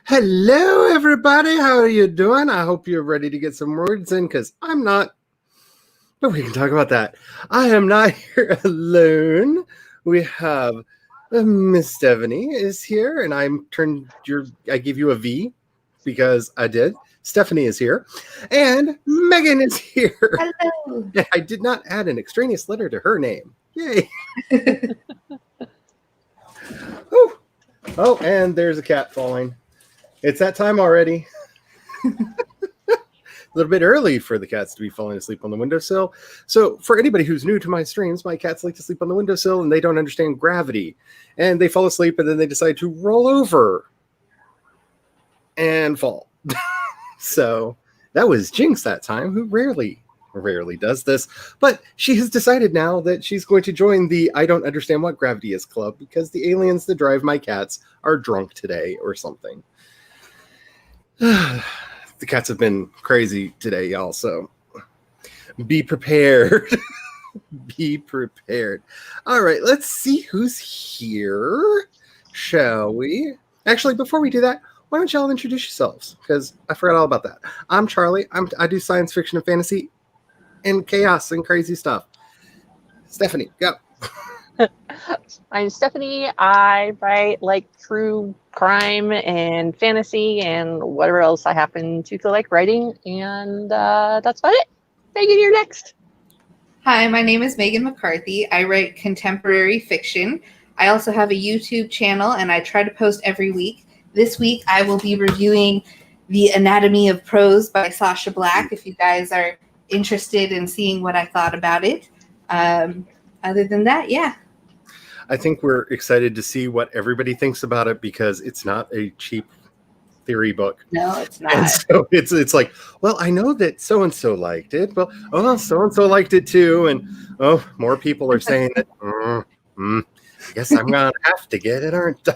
Hello, everybody. How are you doing? I hope you're ready to get some words in because I'm not. But we can talk about that. I am not here alone. We have Miss Stephanie is here, and I give you a V because I did. Stephanie is here, and Megan is here. Hello. I did not add an extraneous letter to her name. Yay! Oh, and there's a cat falling. It's that time already. A little bit early for the cats to be falling asleep on the windowsill. So for anybody who's new to my streams, my cats like to sleep on the windowsill and they don't understand gravity. And they fall asleep and then they decide to roll over and fall. So that was Jinx that time, who rarely does this. But she has decided now that she's going to join the I don't understand what gravity is club because the aliens that drive my cats are drunk today or something. The cats have been crazy today, y'all, so be prepared. Be prepared. All right, let's see who's here, shall we? Actually, before we do that, why don't y'all introduce yourselves? Because I forgot all about that. I'm Charlie. I do science fiction and fantasy and chaos and crazy stuff. Stephanie, go. I'm Stephanie. I write like true crime and fantasy and whatever else I happen to feel like writing. And that's about it. Megan, you're next. Hi, my name is Megan McCarthy. I write contemporary fiction. I also have a YouTube channel and I try to post every week. This week I will be reviewing The Anatomy of Prose by Sasha Black if you guys are interested in seeing what I thought about it. Other than that, yeah. I think we're excited to see what everybody thinks about it because it's not a cheap theory book. No, it's not. And so it's like, well, I know that so-and-so liked it. Well, so-and-so liked it too. And, more people are saying that, guess I'm going to have to get it, aren't I?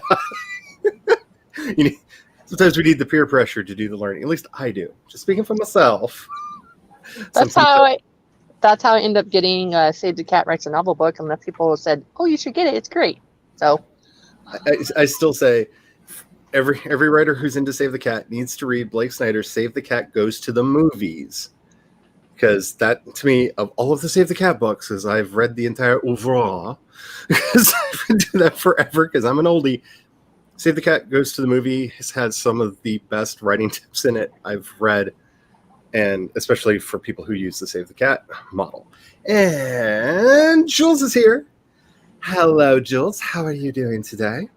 Sometimes we need the peer pressure to do the learning. At least I do. Just speaking for myself. That's how I end up getting Save the Cat Writes a Novel book. And the people said, oh, you should get it. It's great. So I still say every writer who's into Save the Cat needs to read Blake Snyder's Save the Cat Goes to the Movies. Because that, to me, of all of the Save the Cat books, as I've read the entire oeuvre, because I've been doing that forever, because I'm an oldie, Save the Cat Goes to the Movie has had some of the best writing tips in it I've read, and especially for people who use the Save the Cat model. And Jules is here. Hello, Jules. How are you doing today?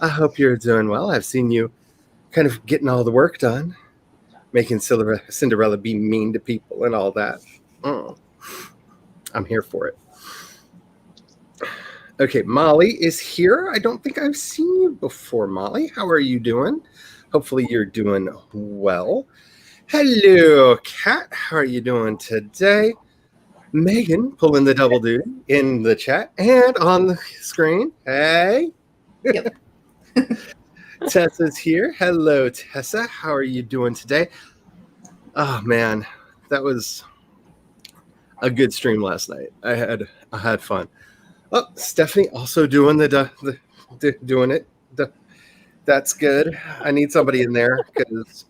I hope you're doing well. I've seen you kind of getting all the work done, making Cinderella be mean to people and all that. I'm here for it. Okay, Molly is here. I don't think I've seen you before, Molly. How are you doing? Hopefully you're doing well. Hello, Kat. How are you doing today? Megan pulling the double duty in the chat and on the screen. Hey. Yep. Tessa's here. Hello, Tessa. How are you doing today? Oh man, that was a good stream last night. I had fun. Oh, Stephanie also doing doing it. That's good. I need somebody in there because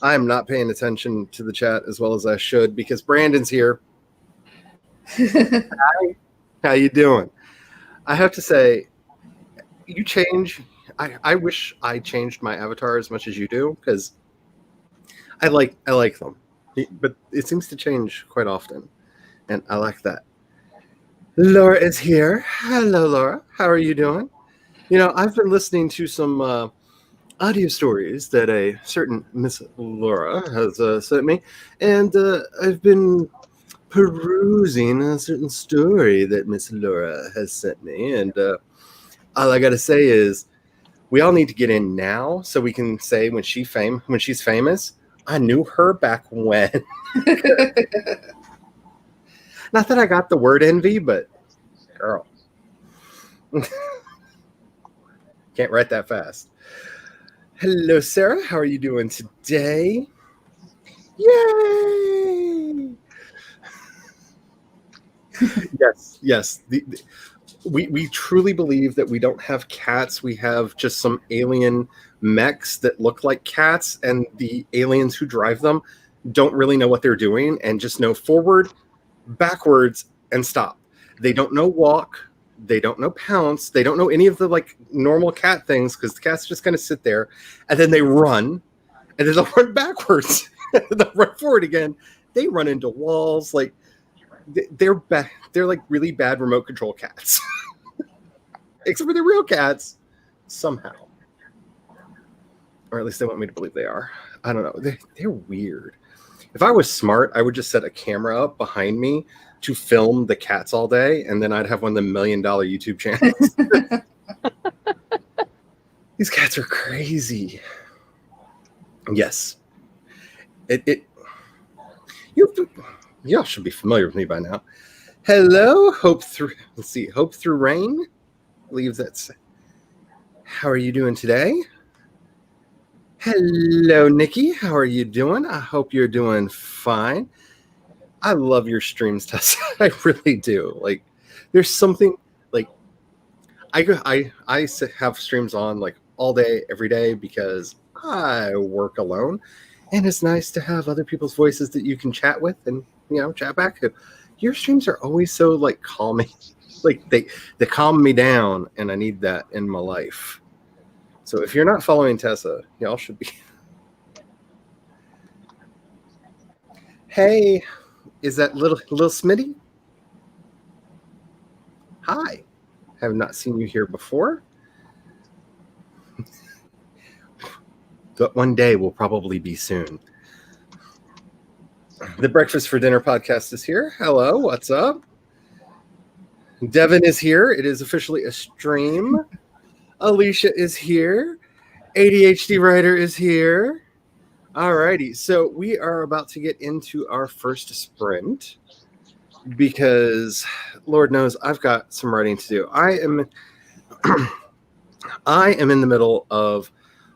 I'm not paying attention to the chat as well as I should because Brandon's here. Hi. How you doing? I have to say, you change. I wish I changed my avatar as much as you do because I like them, but it seems to change quite often, and I like that. Laura is here. Hello, Laura. How are you doing? I've been listening to some audio stories that a certain Miss Laura has sent me, and I've been perusing a certain story that Miss Laura has sent me, and all I gotta say is we all need to get in now so we can say when she's famous, I knew her back when. Not that I got the word envy, but girl. Can't write that fast. Hello, Sarah. How are you doing today? Yay! Yes. we truly believe that we don't have cats. We have just some alien mechs that look like cats, and the aliens who drive them don't really know what they're doing and just know forward, backwards, and stop. They don't know walk. They don't know pounce. They don't know any of the like normal cat things because the cat's just going to sit there, and then they run, and then they'll run backwards. They'll run forward again. They run into walls. Like they're they're like really bad remote control cats. Except for the real cats, somehow. Or at least they want me to believe they are. I don't know. They're weird. If I was smart, I would just set a camera up behind me to film the cats all day, and then I'd have one of the $1 million YouTube channels. These cats are crazy. Yes. Y'all should be familiar with me by now. Hello, Hope Through Rain. I believe that's. How are you doing today? Hello, Nikki. How are you doing? I hope you're doing fine. I love your streams, Tessa. I really do. Like, there's something like I have streams on like all day, every day because I work alone, and it's nice to have other people's voices that you can chat with and chat back to. Your streams are always so like calming. Like they calm me down, and I need that in my life. So if you're not following Tessa, y'all should be. Hey, is that little Smitty? Hi, have not seen you here before. But one day will probably be soon. The Breakfast for Dinner podcast is here. Hello, what's up? Devin is here. It is officially a stream. Alicia is here. ADHD Writer is here. Alrighty, so we are about to get into our first sprint because Lord knows I've got some writing to do. I am in the middle of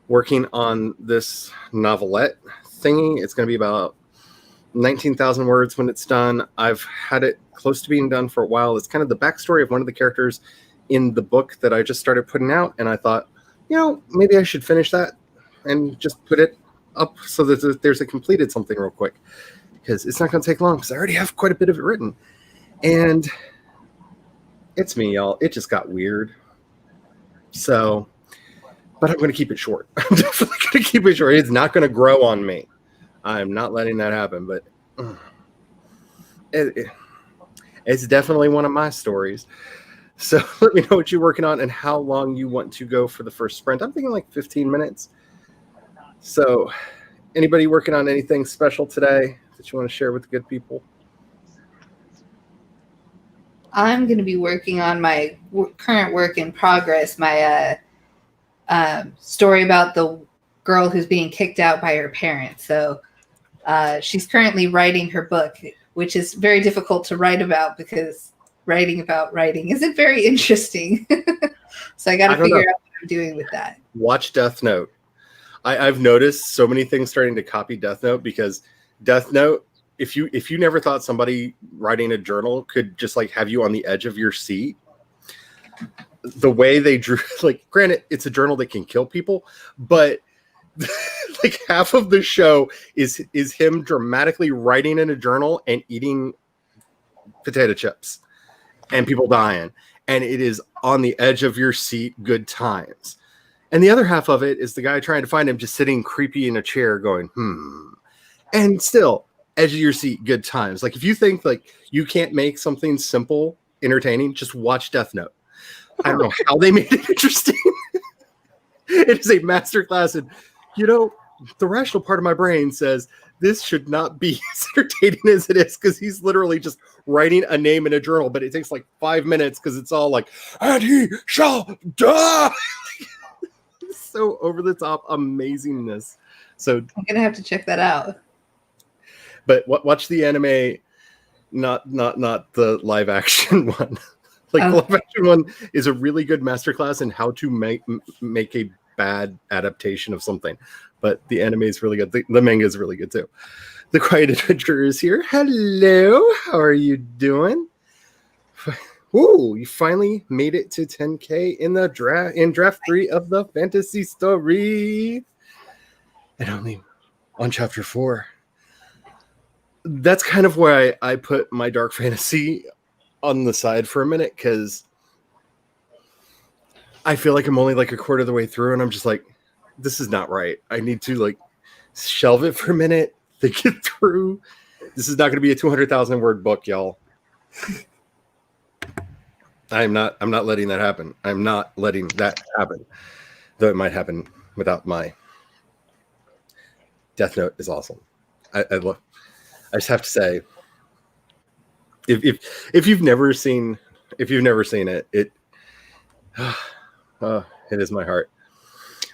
working on this novelette thingy. It's going to be about 19,000 words when it's done. I've had it close to being done for a while. It's kind of the backstory of one of the characters in the book that I just started putting out, and I thought, maybe I should finish that and just put it up so that there's a completed something real quick, because it's not going to take long because I already have quite a bit of it written. And it's me, y'all. It just got weird. So, but I'm going to keep it short. I'm definitely going to keep it short. It's not going to grow on me. I'm not letting that happen, but it's definitely one of my stories. So let me know what you're working on and how long you want to go for the first sprint. I'm thinking like 15 minutes. So anybody working on anything special today that you want to share with the good people? I'm going to be working on my current work in progress, my story about the girl who's being kicked out by her parents. So she's currently writing her book, which is very difficult to write about because writing about writing isn't very interesting. So I got to figure out what I'm doing with that. Watch Death Note. I've noticed so many things starting to copy Death Note, because Death Note, if you never thought somebody writing a journal could just like have you on the edge of your seat, the way they drew, like, granted, it's a journal that can kill people, but like half of the show is him dramatically writing in a journal and eating potato chips and people dying, and it is on the edge of your seat, good times. And the other half of it is the guy trying to find him just sitting creepy in a chair going, and still edge of your seat, good times. Like, if you think like you can't make something simple entertaining, just watch Death Note. I don't know how they made it interesting. It is a masterclass in, the rational part of my brain says this should not be as entertaining as it is, because he's literally just writing a name in a journal, but it takes like 5 minutes because it's all like, and he shall die. So over the top amazingness. So I'm gonna have to check that out. But watch the anime, not the live action one. Like, the live action one is a really good masterclass in how to make a bad adaptation of something. But the anime is really good. The manga is really good too. The Quiet Adventurer is here. Hello, how are you doing? Ooh, you finally made it to 10K in the draft 3 of the fantasy story. And only on chapter 4. That's kind of where I put my dark fantasy on the side for a minute, because I feel like I'm only like a quarter of the way through, and I'm just like, this is not right. I need to like shelve it for a minute, think it through. This is not going to be a 200,000 word book, y'all. I'm not letting that happen. I'm not letting that happen. Though it might happen without my Death Note is awesome. I just have to say, if you've never seen it, it is my heart.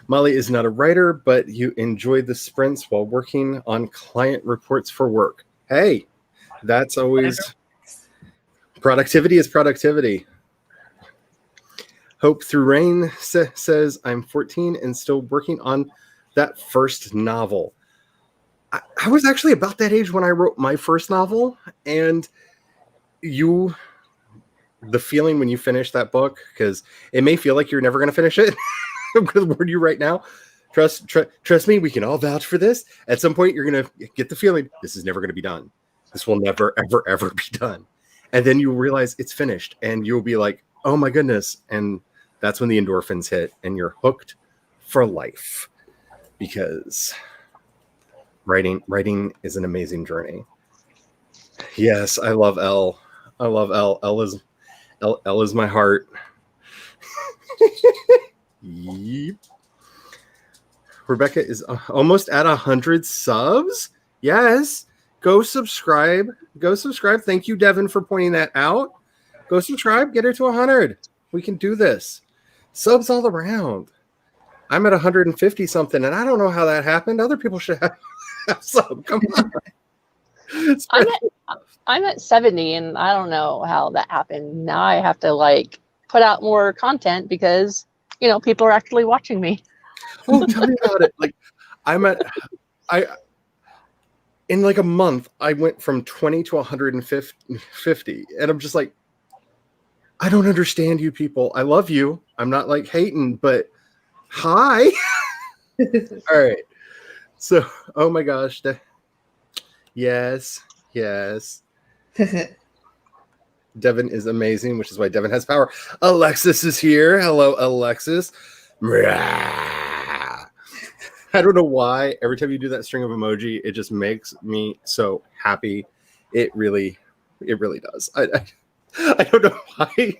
Molly is not a writer, but you enjoy the sprints while working on client reports for work. Hey, that's always productivity is productivity. Hope Through Rain says, I'm 14 and still working on that first novel. I was actually about that age when I wrote my first novel, and the feeling when you finish that book, because it may feel like you're never going to finish it. I'm going to warn you right now. Trust me, we can all vouch for this. At some point, you're going to get the feeling this is never going to be done. This will never, ever, ever be done. And then you'll realize it's finished, and you'll be like, oh my goodness. And that's when the endorphins hit, and you're hooked for life, because writing is an amazing journey. Yes, I love Elle. I love Elle. Elle is my heart. Yep. Rebecca is almost at 100 subs. Yes. Go subscribe. Thank you, Devin, for pointing that out. Go subscribe. Get her to 100. We can do this. Subs all around. I'm at 150 something, and I don't know how that happened. Other people should have some. Come on. I'm at 70, and I don't know how that happened. Now I have to like put out more content because people are actually watching me. Oh, tell me about it. Like, in like a month, I went from 20 to 150, and I'm just like, I don't understand you people. I love you. I'm not like hating, but hi. All right. So, oh my gosh. Yes. Devin is amazing, which is why Devin has power. Alexis is here. Hello, Alexis. I don't know why. Every time you do that string of emoji, it just makes me so happy. It really does. I don't know why.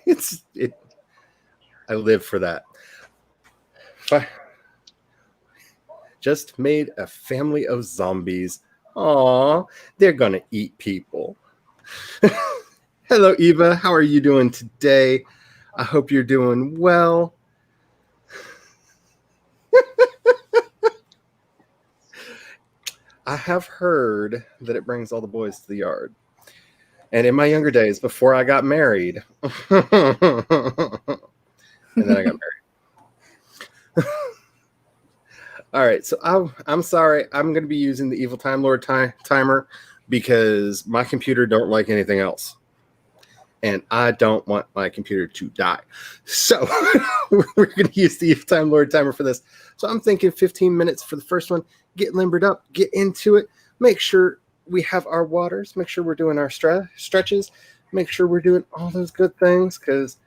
I live for that. Just made a family of zombies. Aw, they're gonna eat people. Hello, Eva. How are you doing today? I hope you're doing well. I have heard that it brings all the boys to the yard. And in my younger days, before I got married, and then I got married. All right, so I'm sorry. I'm going to be using the Evil Time Lord timer because my computer don't like anything else. And I don't want my computer to die. So we're going to use the Evil Time Lord timer for this. So I'm thinking 15 minutes for the first one. Get limbered up, get into it. Make sure we have our waters. Make sure we're doing our stretches. Make sure we're doing all those good things, because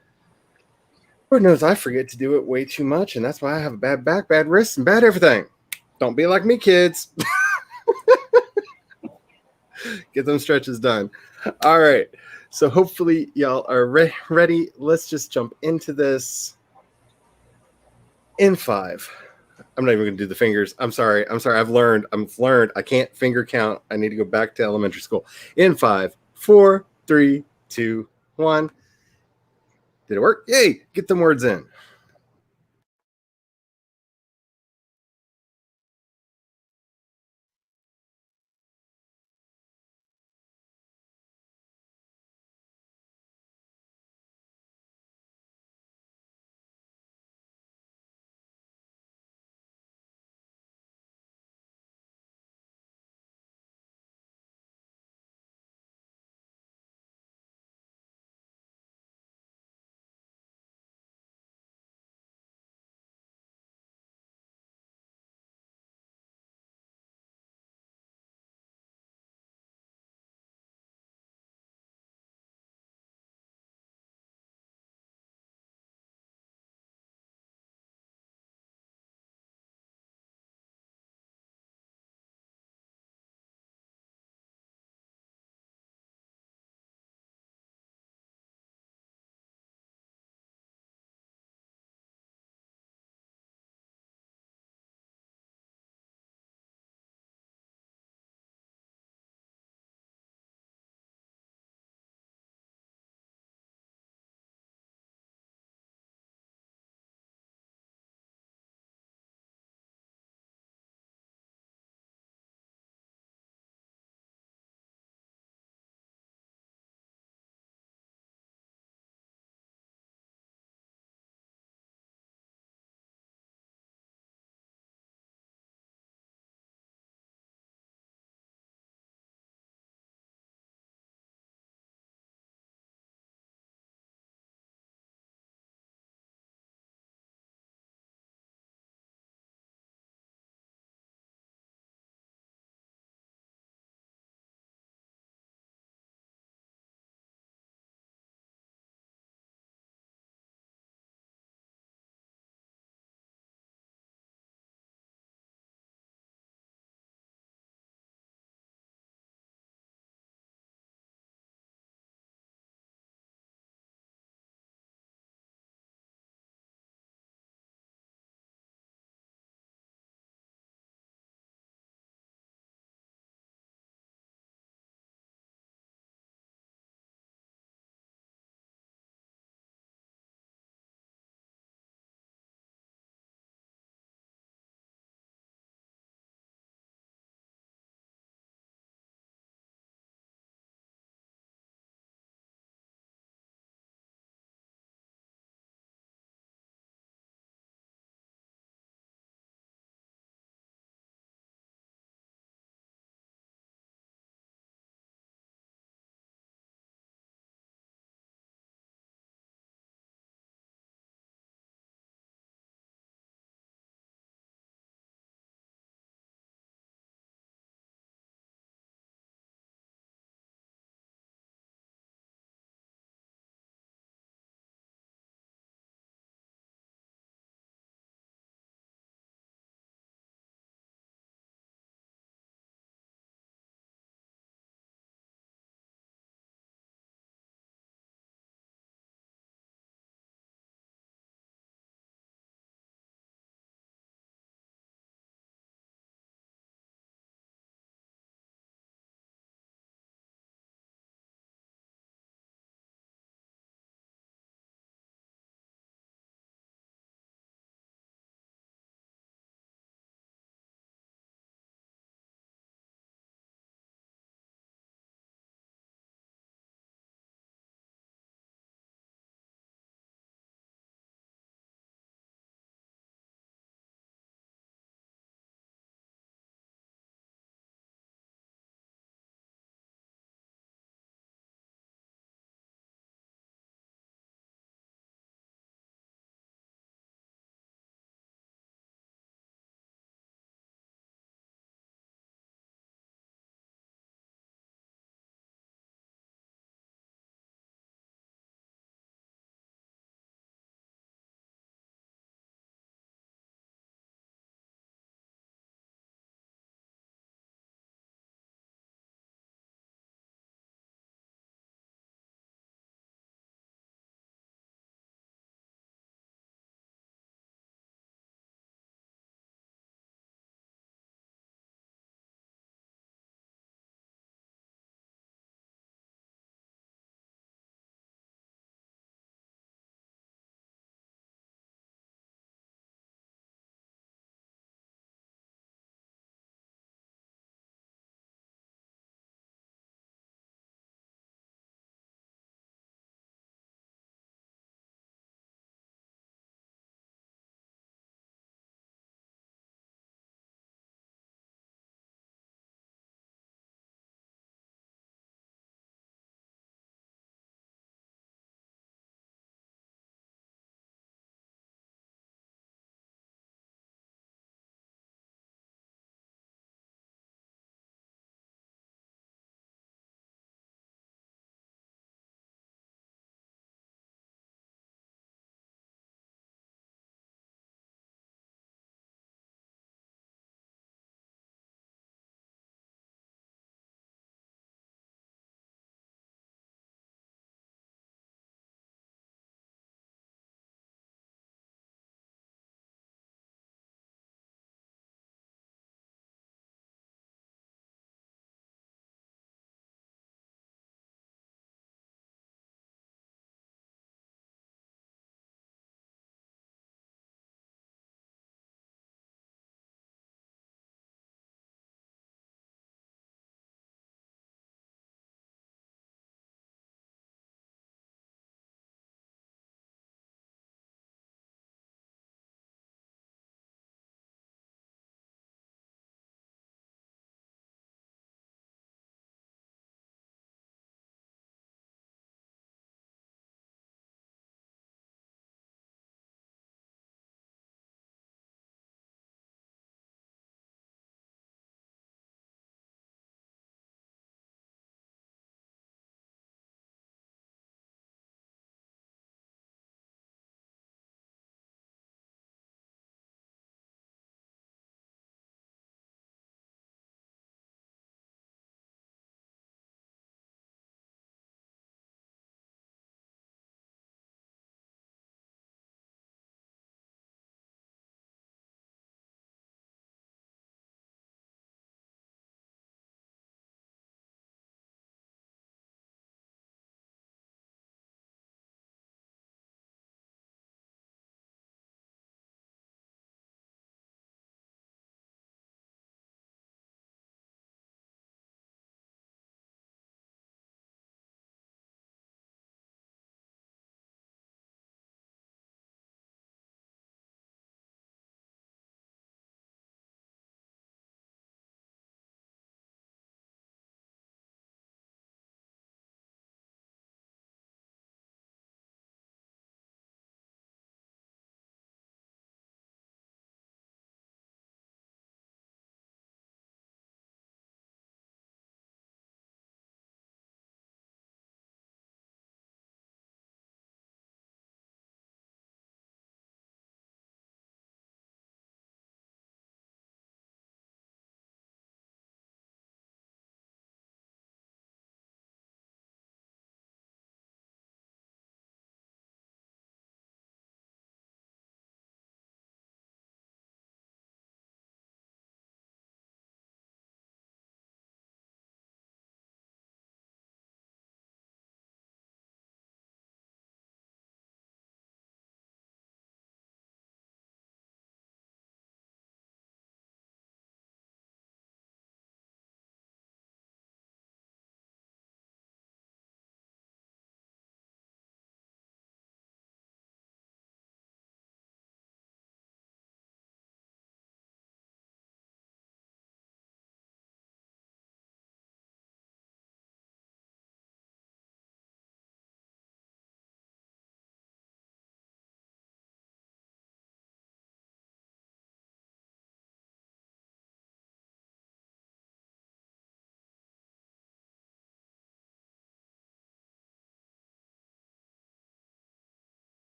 Lord knows I forget to do it way too much, and that's why I have a bad back, bad wrists, and bad everything. Don't be like me, kids. Get them stretches done. All right. So hopefully y'all are ready. Let's just jump into this in 5. I'm not even going to do the fingers. I'm sorry. I've learned. I can't finger count. I need to go back to elementary school. In 5, 4, 3, 2, 1. Did it work? Yay. Get them words in.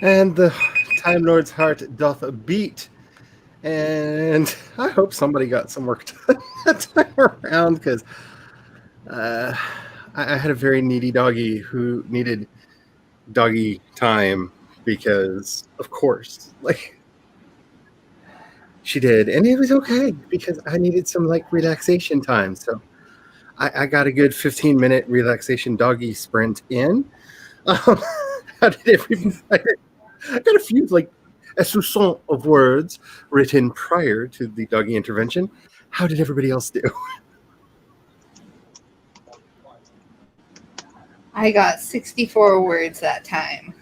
and the Time Lord's heart doth beat. And I hope somebody got some work done that time around, because I had a very needy doggy who needed doggy time, because of course, like, she did, and it was okay because I needed some like relaxation time. So I got a good 15-minute relaxation doggy sprint in. How did everybody? I got a few like essousson of words written prior to the doggy intervention. How did everybody else do? I got 64 words that time.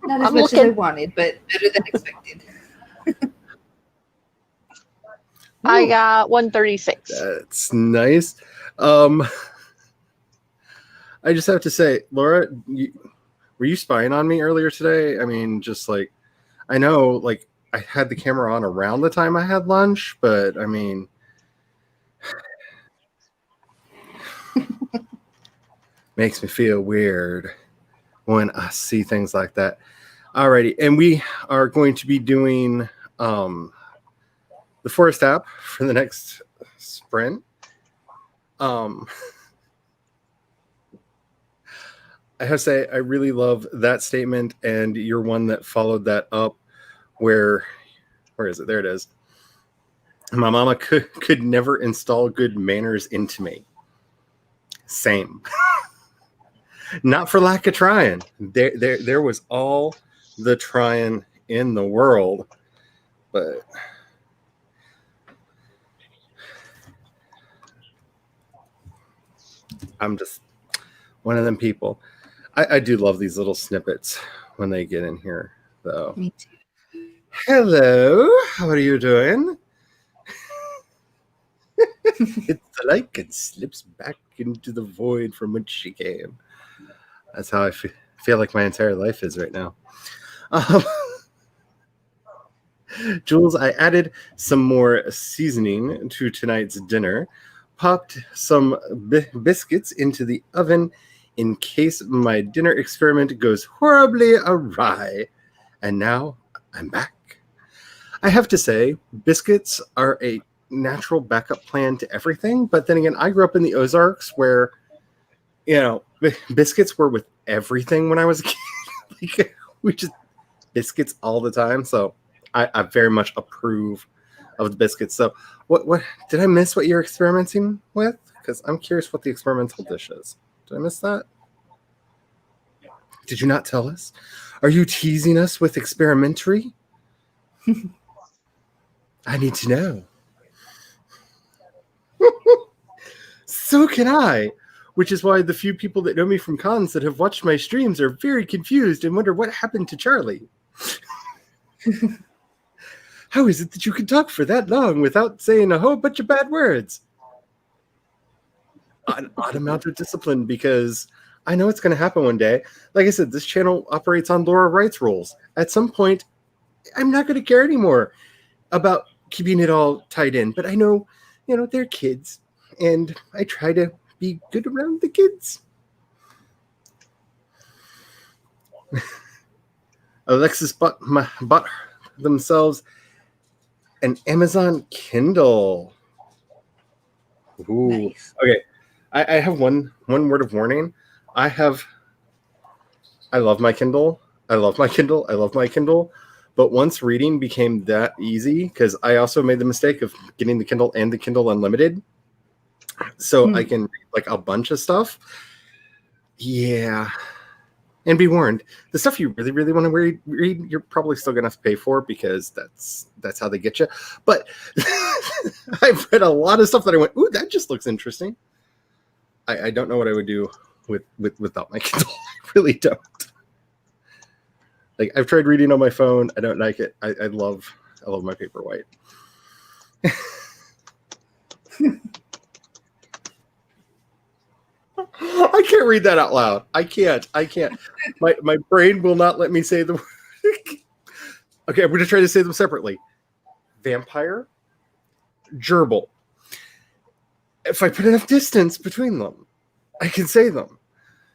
Not as I'm much as I looking. wanted, but better than expected. I got 136. That's nice. I just have to say, Laura, were you spying on me earlier today? I mean, just like, I know, like, I had the camera on around the time I had lunch, but I mean, makes me feel weird when I see things like that. Alrighty, and we are going to be doing the Forest app for the next sprint. I have to say, I really love that statement, and you're one that followed that up. Where is it? There it is. My mama could never install good manners into me. Same. Not for lack of trying. There was all the trying in the world, but I'm just one of them people. I do love these little snippets when they get in here, though. Me too. Hello, how are you doing? It's like it slips back into the void from which she came. That's how I feel like my entire life is right now. Jules, I added some more seasoning to tonight's dinner, popped some biscuits into the oven in case my dinner experiment goes horribly awry. And now I'm back. I have to say, biscuits are a natural backup plan to everything. But then again, I grew up in the Ozarks where, you know, biscuits were with everything when I was a kid. Like, we just biscuits all the time. So I very much approve of the biscuits. So what did I miss what you're experimenting with? Because I'm curious what the experimental dish is. Did I miss that? Did you not tell us? Are you teasing us with experimentary? I need to know. So can I. Which is why the few people that know me from cons that have watched my streams are very confused and wonder what happened to Charlie. How is it that you can talk for that long without saying a whole bunch of bad words? An odd amount of discipline, because I know it's going to happen one day. Like I said, this channel operates on Laura Wright's rules. At some point, I'm not going to care anymore about keeping it all tied in. But I know, they're kids, and I try to be good around the kids. Alexis bought themselves an Amazon Kindle. Ooh. Nice. Okay. I have one word of warning. I love my Kindle. I love my Kindle. But once reading became that easy, because I also made the mistake of getting the Kindle and the Kindle Unlimited, so I can read like a bunch of stuff. Yeah. And be warned, the stuff you really, really want to read, you're probably still going to have to pay for, because that's how they get you. But I've read a lot of stuff that I went, ooh, that just looks interesting. I don't know what I would do without my Kindle. I really don't. Like, I've tried reading on my phone. I don't like it. I love my Paperwhite. I can't read that out loud. I can't. My brain will not let me say the word. Okay, I'm going to try to say them separately. Vampire, gerbil. If I put enough distance between them, I can say them.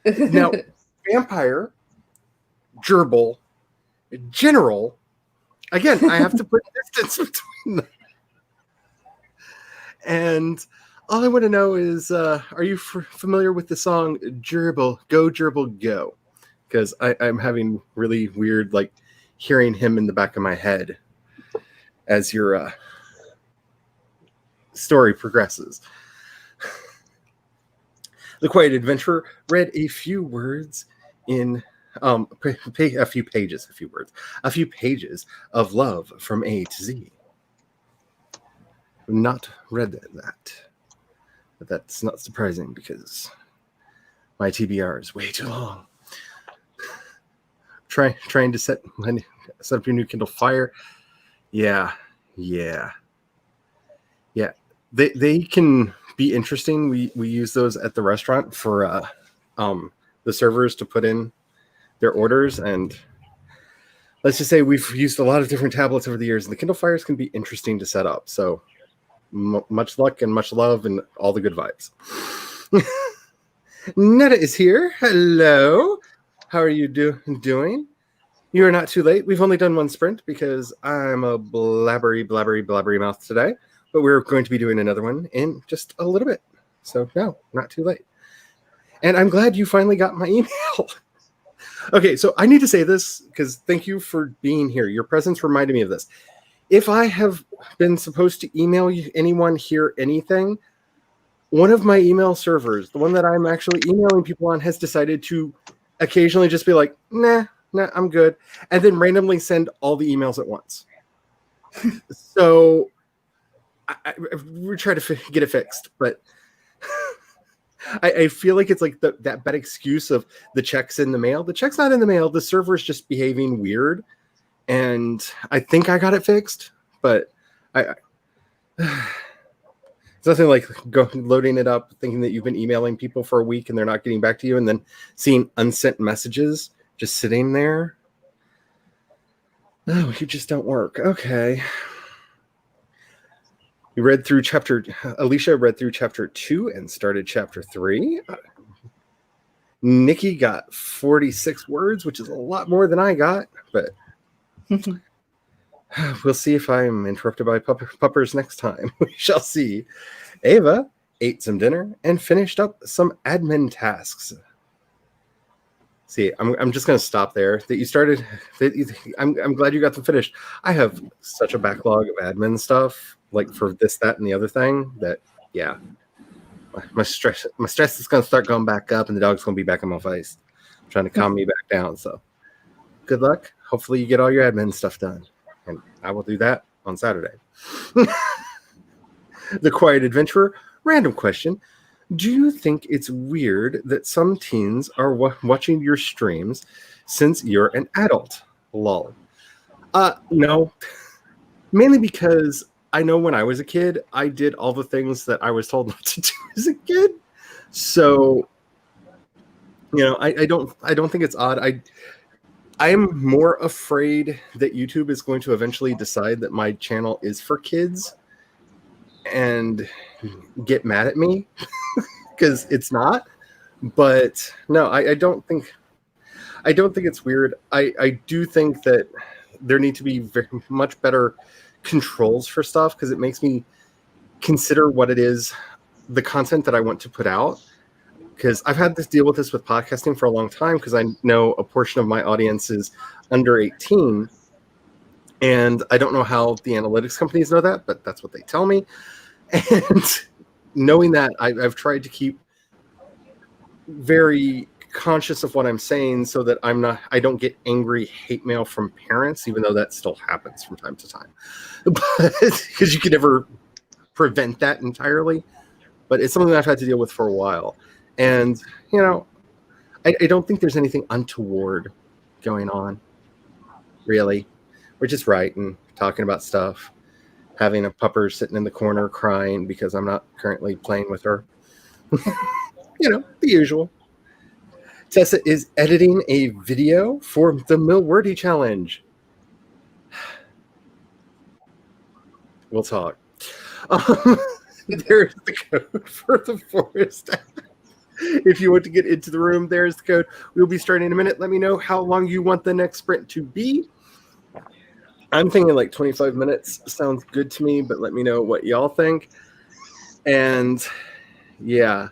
Now, vampire, gerbil, general. Again, I have to put distance between them. And all I want to know is, are you familiar with the song Gerbil, Go Gerbil Go? Because I'm having really weird, like, hearing him in the back of my head as your story progresses. The Quiet Adventurer read a few words in a few pages of love from A to Z. Not read that, but that's not surprising because my TBR is way too long. Trying to set up your new Kindle Fire. Yeah. They can be interesting. We use those at the restaurant for the servers to put in their orders, and let's just say we've used a lot of different tablets over the years, and the Kindle Fires can be interesting to set up. So much luck and much love and all the good vibes. Netta is here. Hello. How are you doing? You are not too late. We've only done one sprint because I'm a blabbery mouth today. But we're going to be doing another one in just a little bit. So, no, not too late. And I'm glad you finally got my email. Okay, so I need to say this because thank you for being here. Your presence reminded me of this. If I have been supposed to email anyone here anything, one of my email servers, the one that I'm actually emailing people on, has decided to occasionally just be like, nah, I'm good. And then randomly send all the emails at once. So we're trying to get it fixed, but I feel like it's like that bad excuse of the check's in the mail. The check's not in the mail. The server's just behaving weird, and I think I got it fixed, but it's nothing like loading it up, thinking that you've been emailing people for a week and they're not getting back to you, and then seeing unsent messages just sitting there. No, you just don't work. Okay. Alicia read through chapter 2 and started chapter 3. Nikki got 46 words, which is a lot more than I got, but we'll see if I'm interrupted by puppers next time. We shall see. Ava ate some dinner and finished up some admin tasks. See, I'm just going to stop there. I'm glad you got them finished. I have such a backlog of admin stuff, like for this, that, and the other thing, that, yeah, my stress is going to start going back up, and the dog's going to be back in my face, trying to calm me back down. So good luck. Hopefully you get all your admin stuff done, and I will do that on Saturday. The Quiet Adventurer, random question. Do you think it's weird that some teens are watching your streams since you're an adult? Lol. No. Mainly because I know when I was a kid, I did all the things that I was told not to do as a kid. So, I don't think it's odd. I'm more afraid that YouTube is going to eventually decide that my channel is for kids and get mad at me because it's not. But no, I don't think it's weird. I do think that there need to be very much better controls for stuff, because it makes me consider what it is, the content that I want to put out. Because I've had to deal with this with podcasting for a long time, because I know a portion of my audience is under 18, and I don't know how the analytics companies know that, but that's what they tell me. And knowing that, I've tried to keep very conscious of what I'm saying, so that I don't get angry hate mail from parents, even though that still happens from time to time, because you can never prevent that entirely. But it's something that I've had to deal with for a while. And, I don't think there's anything untoward going on, really. We're just writing, talking about stuff, having a pupper sitting in the corner crying because I'm not currently playing with her. The usual. Tessa is editing a video for the Milwordy Challenge. We'll talk. There's the code for the forest. If you want to get into the room, there's the code. We'll be starting in a minute. Let me know how long you want the next sprint to be. I'm thinking like 25 minutes sounds good to me, but let me know what y'all think. And yeah,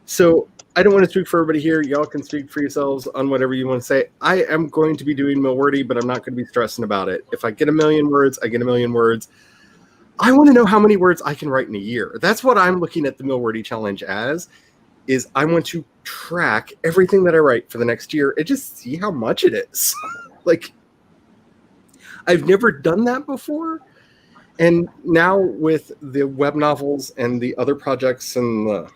so I don't want to speak for everybody here. Y'all can speak for yourselves on whatever you want to say. I am going to be doing Milwordy, but I'm not going to be stressing about it. If I get a million words, I get a million words. I want to know how many words I can write in a year. That's what I'm looking at the Milwordy challenge as, is I want to track everything that I write for the next year and just see how much it is. Like, I've never done that before. And now with the web novels and the other projects and the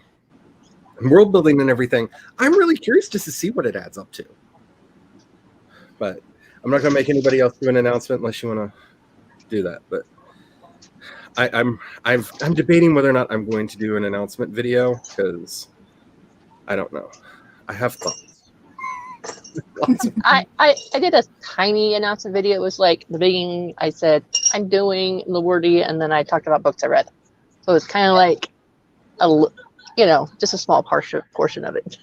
world building and everything, I'm really curious just to see what it adds up to. But I'm not going to make anybody else do an announcement unless you want to do that. But I'm debating whether or not I'm going to do an announcement video because I don't know. I have thoughts. I did a tiny announcement video. It was like the beginning. I said I'm doing Milwordy, and then I talked about books I read. So it's kind of like just a small portion of it.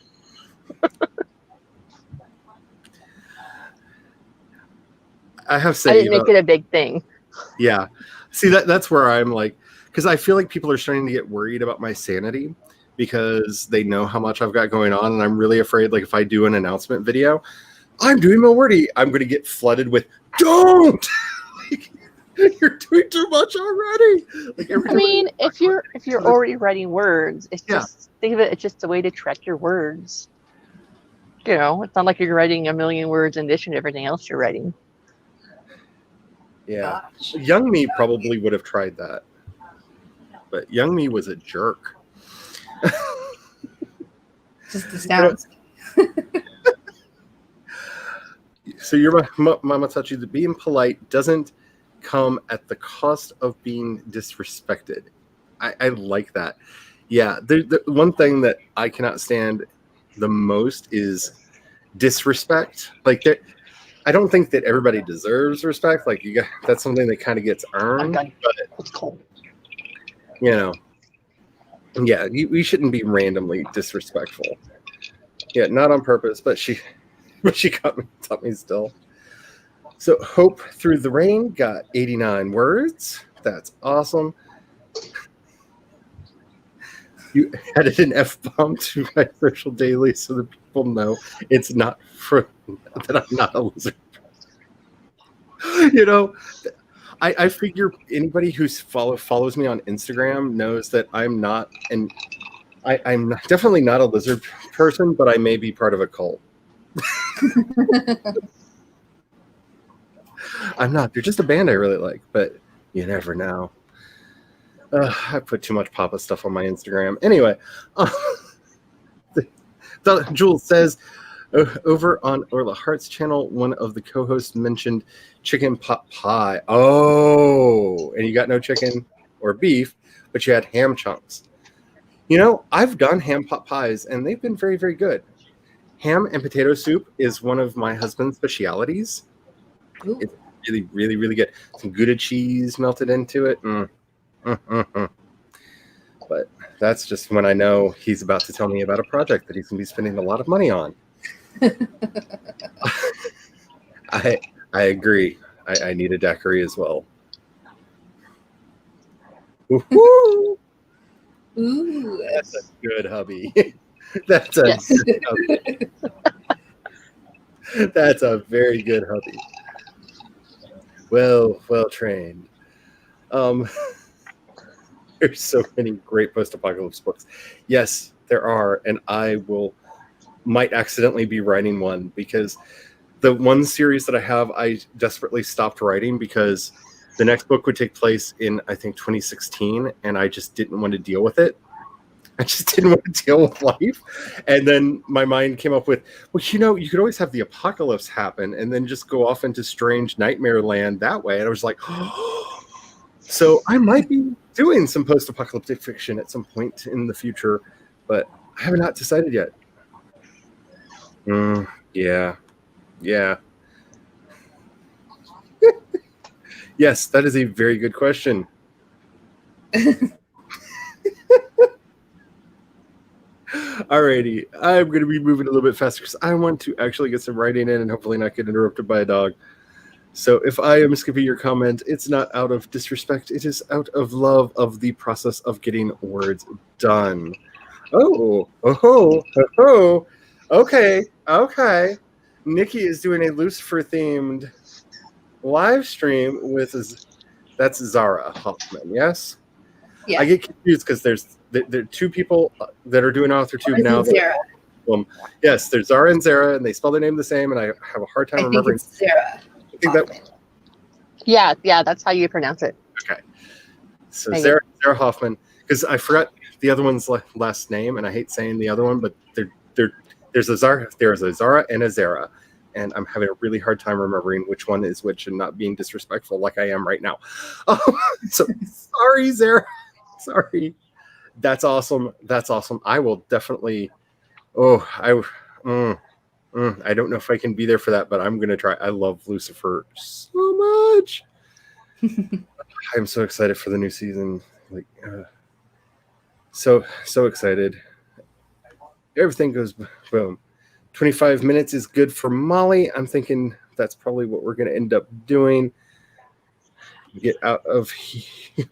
I have to say, I didn't make it a big thing. Yeah, see that's where I'm like, because I feel like people are starting to get worried about my sanity because they know how much I've got going on, and I'm really afraid, like, if I do an announcement video, I'm doing Milwordy, I'm going to get flooded with, don't! Like, you're doing too much already. Like, I mean, if you're already writing words, it's just think of it. It's just a way to track your words. It's not like you're writing a million words in addition to everything else you're writing. Yeah, young me probably would have tried that, but young me was a jerk. Just the sounds. So your Mama Tachi, the being polite doesn't come at the cost of being disrespected. I like that. Yeah, the one thing that I cannot stand the most is disrespect. Like, I don't think that everybody deserves respect. Like, that's something that kind of gets earned. But it's cold. Yeah, we shouldn't be randomly disrespectful. Yeah, not on purpose, but she got me still. So Hope Through the Rain got 89 words. That's awesome. You added an F-bomb to my social daily so that people know it's not that I'm not a lizard. I figure anybody who follows me on Instagram knows that I'm not, and I'm definitely not a lizard person, but I may be part of a cult. I'm not. They're just a band I really like, but you never know. I put too much Papa stuff on my Instagram. Anyway, Jules says, over on Orla Hart's channel, one of the co-hosts mentioned chicken pot pie. Oh, and you got no chicken or beef, but you had ham chunks. I've done ham pot pies, and they've been very, very good. Ham and potato soup is one of my husband's specialities. Ooh. It's really, really, really good. Some Gouda cheese melted into it. But that's just when I know he's about to tell me about a project that he's going to be spending a lot of money on. I agree. I need a daiquiri as well. Ooh. Ooh, that's a good hubby. That's a good hubby. That's a very good hubby. Well trained. There's so many great post-apocalypse books. Yes, there are, and I might accidentally be writing one, because the one series that I have, I desperately stopped writing because the next book would take place in, I think, 2016, and I just didn't want to deal with it. I just didn't want to deal with life. And then my mind came up with, well, you could always have the apocalypse happen and then just go off into strange nightmare land that way. And I was like, oh. So I might be doing some post-apocalyptic fiction at some point in the future, but I have not decided yet. Yeah. Yes, that is a very good question. Alrighty, I'm going to be moving a little bit faster because I want to actually get some writing in and hopefully not get interrupted by a dog. So if I am skipping your comment, it's not out of disrespect. It is out of love of the process of getting words done. Oh, okay. Nikki is doing a Lucifer-themed live stream with that's Zara Hoffman. Yes. Yeah. I get confused because there are two people that are doing AuthorTube now. Zara. Yes, there's Zara and Zara, and they spell their name the same, and I have a hard time remembering. I think it's Zara. I think that. Yeah, that's how you pronounce it. Okay. So Zara Hoffman, because I forgot the other one's last name, and I hate saying the other one, but there's a Zara and a Zara, and I'm having a really hard time remembering which one is which and not being disrespectful like I am right now. So sorry, Zara. Sorry. That's awesome. I will definitely. I don't know if I can be there for that, but I'm gonna try. I love Lucifer so much. I'm so excited for the new season. So excited. Everything goes boom. 25 minutes is good for Molly. I'm thinking that's probably what we're gonna end up doing. I'm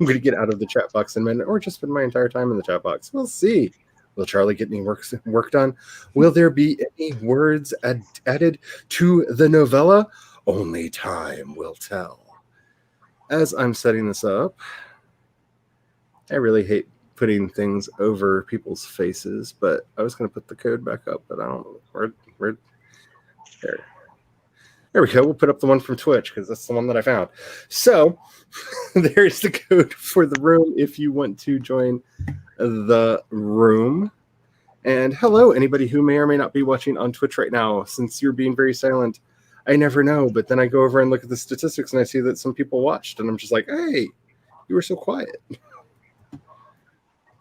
gonna get out of the chat box in a minute, or just spend my entire time in the chat box. We'll see. Will Charlie get any work done? Will there be any words added to the novella? Only time will tell. As I'm setting this up, I really hate putting things over people's faces, but I was going to put the code back up, but I don't know where there. There we go. We'll put up the one from Twitch because that's the one that I found. So there's the code for the room if you want to join the room. And hello, anybody who may or may not be watching on Twitch right now. Since you're being very silent, I never know. But then I go over and look at the statistics and I see that some people watched, and I'm just like, hey, you were so quiet.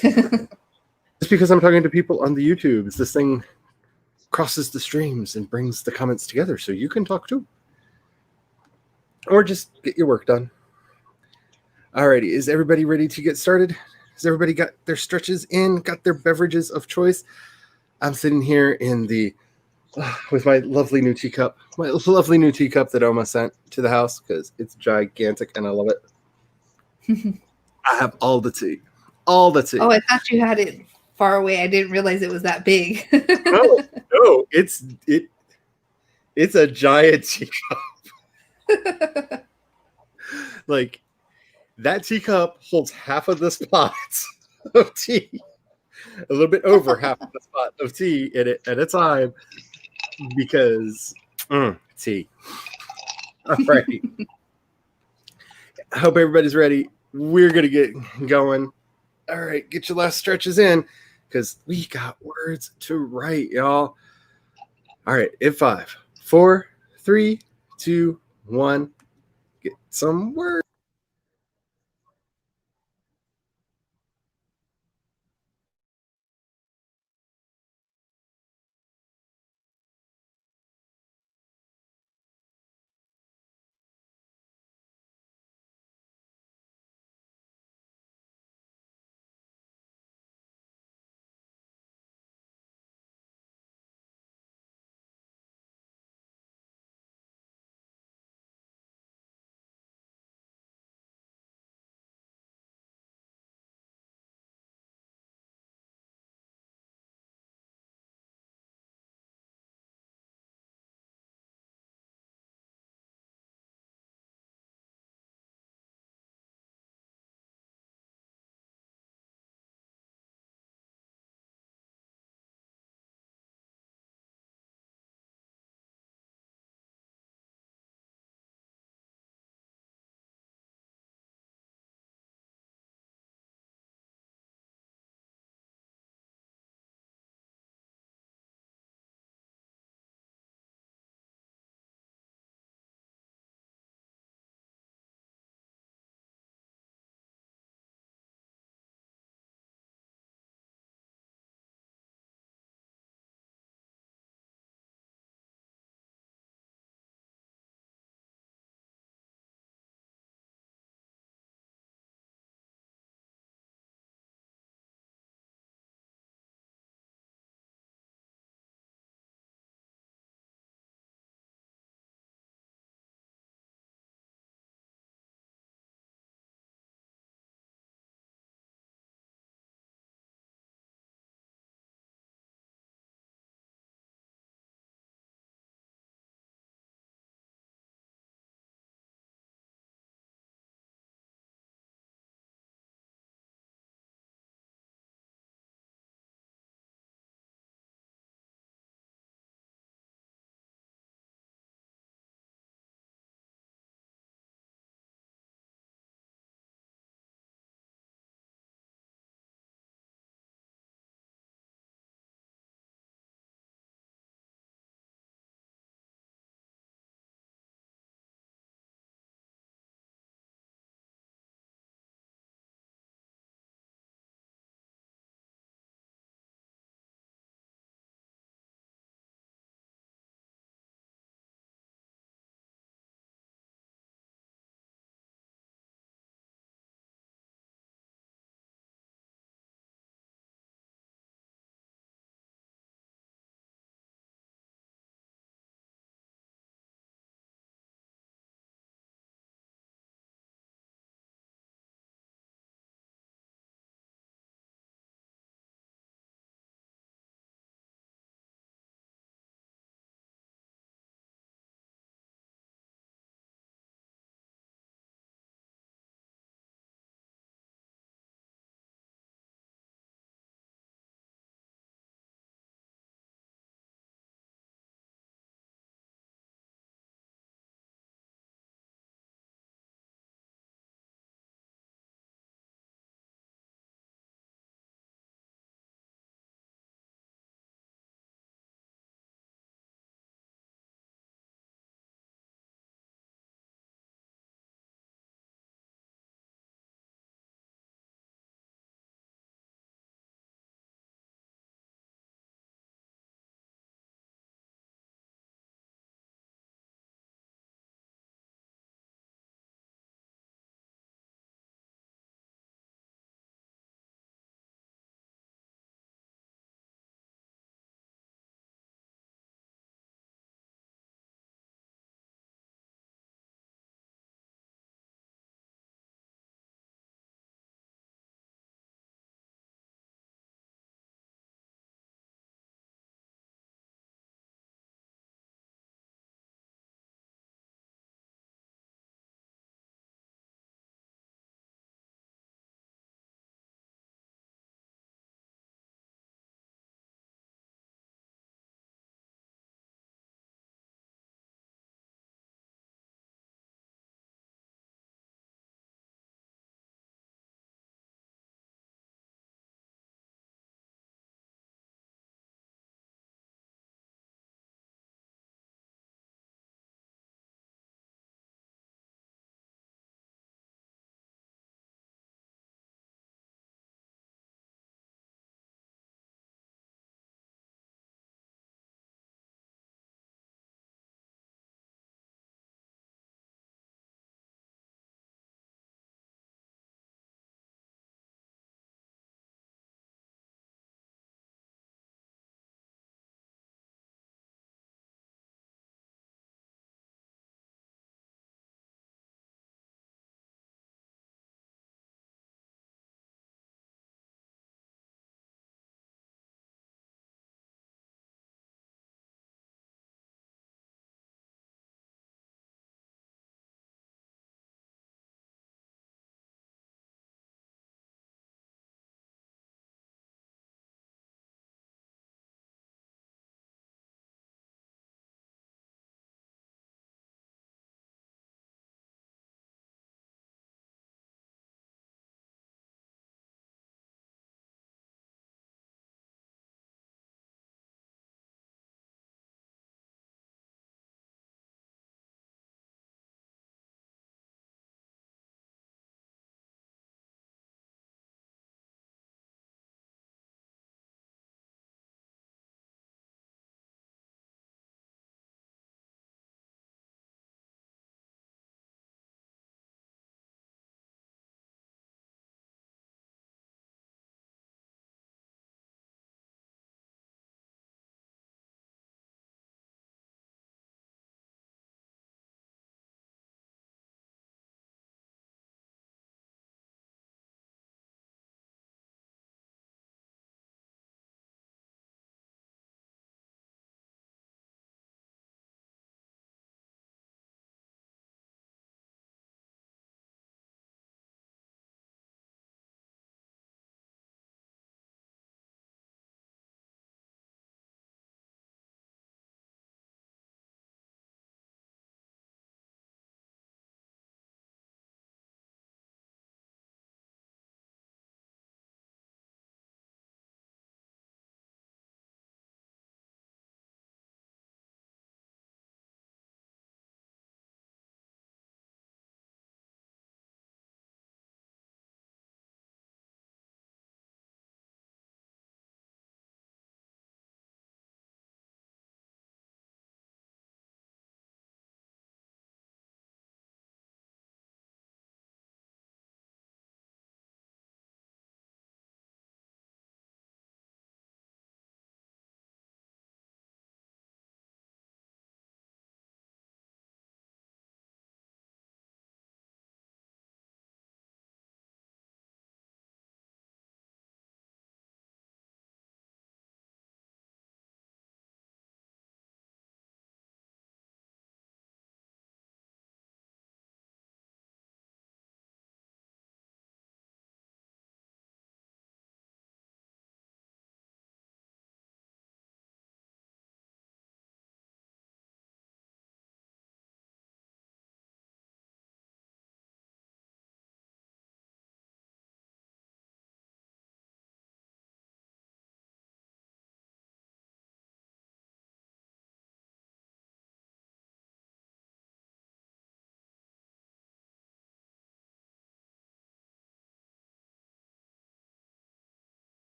It's because I'm talking to people on the YouTubes. This thing crosses the streams and brings the comments together so you can talk too. Or just get your work done. Alrighty, is everybody ready to get started? Has everybody got their stretches in, got their beverages of choice? I'm sitting here with my lovely new teacup. My lovely new teacup that Oma sent to the house because it's gigantic and I love it. I have all the tea. All the tea. Oh, I thought you had it far away. I didn't realize it was that big. No, it's a giant teacup. Like, that teacup holds half of the spot of tea, a little bit over half of the spot of tea in it at a time, because tea. All right. I hope everybody's ready. We're going to get going. All right, get your last stretches in because we got words to write, y'all. All right, in 5, 4, 3, 2, 1, get some words.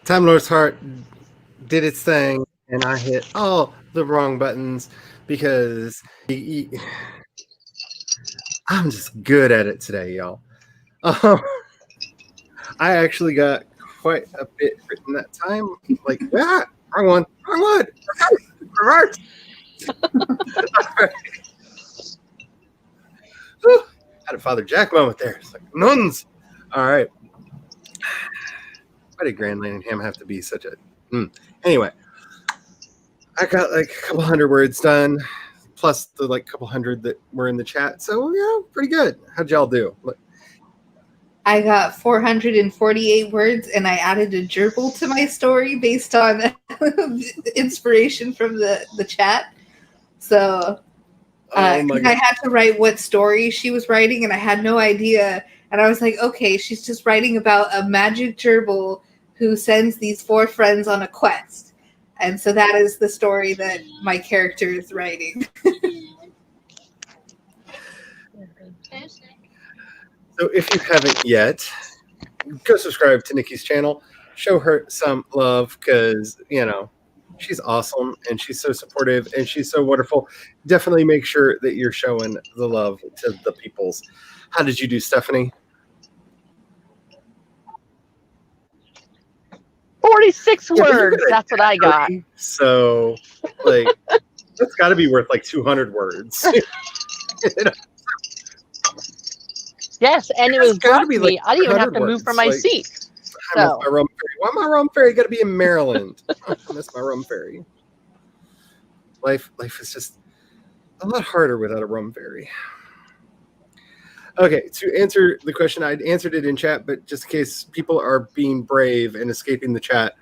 Time Lord's Heart did its thing, and I hit all the wrong buttons because I'm just good at it today, y'all. I actually got quite a bit written that time. Like, wrong one. Reverse. Had a Father Jack moment there. It's like, nuns. All right. Why did Grand Lanningham have to be such a... Anyway, I got like a couple hundred words done, plus the like couple hundred that were in the chat. So, yeah, pretty good. How'd y'all do? I got 448 words, and I added a gerbil to my story based on inspiration from the chat. So I had to write what story she was writing, and I had no idea. And I was like, okay, she's just writing about a magic gerbil who sends these 4 friends on a quest. And so that is the story that my character is writing. So if you haven't yet, go subscribe to Nikki's channel. Show her some love because, she's awesome and she's so supportive and she's so wonderful. Definitely make sure that you're showing the love to the peoples. How did you do, Stephanie? 46 words. That's what I got. So, that's got to be worth like 200 words. Yes, and it was gotta dropped be, me. like, I didn't even have to 100 move from words, my seat. I miss my rum fairy. Why my rum fairy got to be in Maryland? I miss my rum fairy. Life is just a lot harder without a rum fairy. Okay, to answer the question, I answered it in chat, but just in case people are being brave and escaping the chat,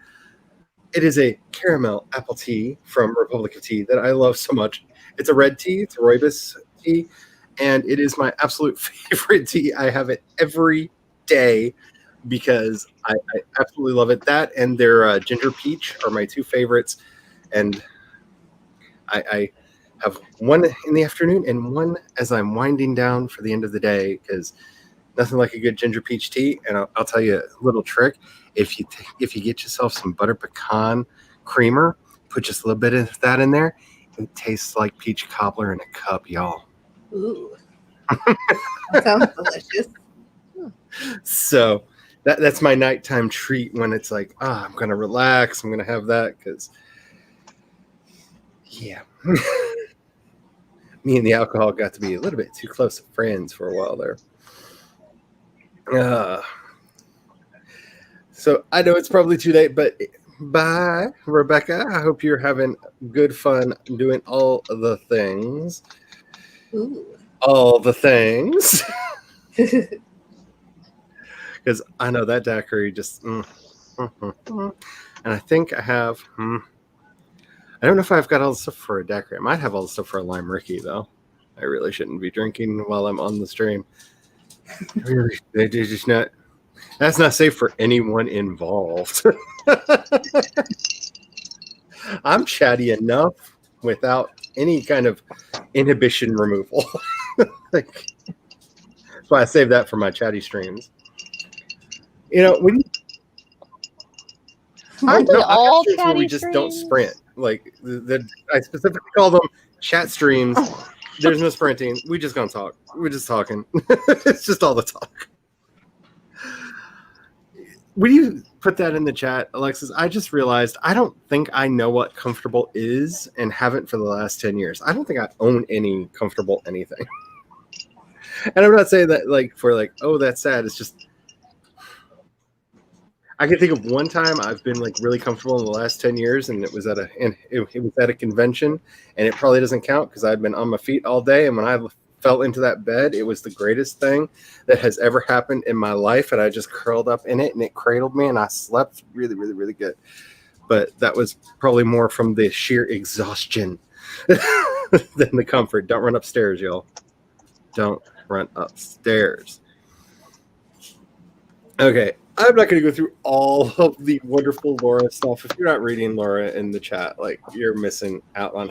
it is a caramel apple tea from Republic of Tea that I love so much. It's a red tea. It's a rooibos tea, and it is my absolute favorite tea. I have it every day because I absolutely love it. That and their ginger peach are my 2 favorites, and I have one in the afternoon and one as I'm winding down for the end of the day, because nothing like a good ginger peach tea. And I'll tell you a little trick. If you get yourself some butter pecan creamer, put just a little bit of that in there, it tastes like peach cobbler in a cup, y'all. Ooh. That sounds delicious. So that's my nighttime treat when it's like, I'm going to relax. I'm going to have that because, yeah. Me and the alcohol got to be a little bit too close of friends for a while there. So I know it's probably too late, but bye, Rebecca. I hope you're having good fun doing all the things. Ooh. All the things. Because I know that daiquiri just... And I think I have... I don't know if I've got all the stuff for a daiquiri. I might have all the stuff for a lime Ricky, though. I really shouldn't be drinking while I'm on the stream. Really, they just not. That's not safe for anyone involved. I'm chatty enough without any kind of inhibition removal. That's why I save that for my chatty streams. When Aren't they all where chatty we just don't streams? sprint. Like I specifically call them chat streams. There's no sprinting. We just gonna talk. We're just talking. It's just all the talk. When you put that in the chat, Alexis, I just realized I don't think I know what comfortable is and haven't for the last 10 years. I don't think I own any comfortable anything. And I'm not saying that oh, that's sad. It's just I can think of one time I've been really comfortable in the last 10 years, and it was at a convention, and it probably doesn't count because I'd been on my feet all day, and when I fell into that bed, it was the greatest thing that has ever happened in my life, and I just curled up in it, and it cradled me, and I slept really, really, really good. But that was probably more from the sheer exhaustion than the comfort. Don't run upstairs, y'all. Don't run upstairs. Okay. I'm not going to go through all of the wonderful Laura stuff. If you're not reading Laura in the chat, you're missing out on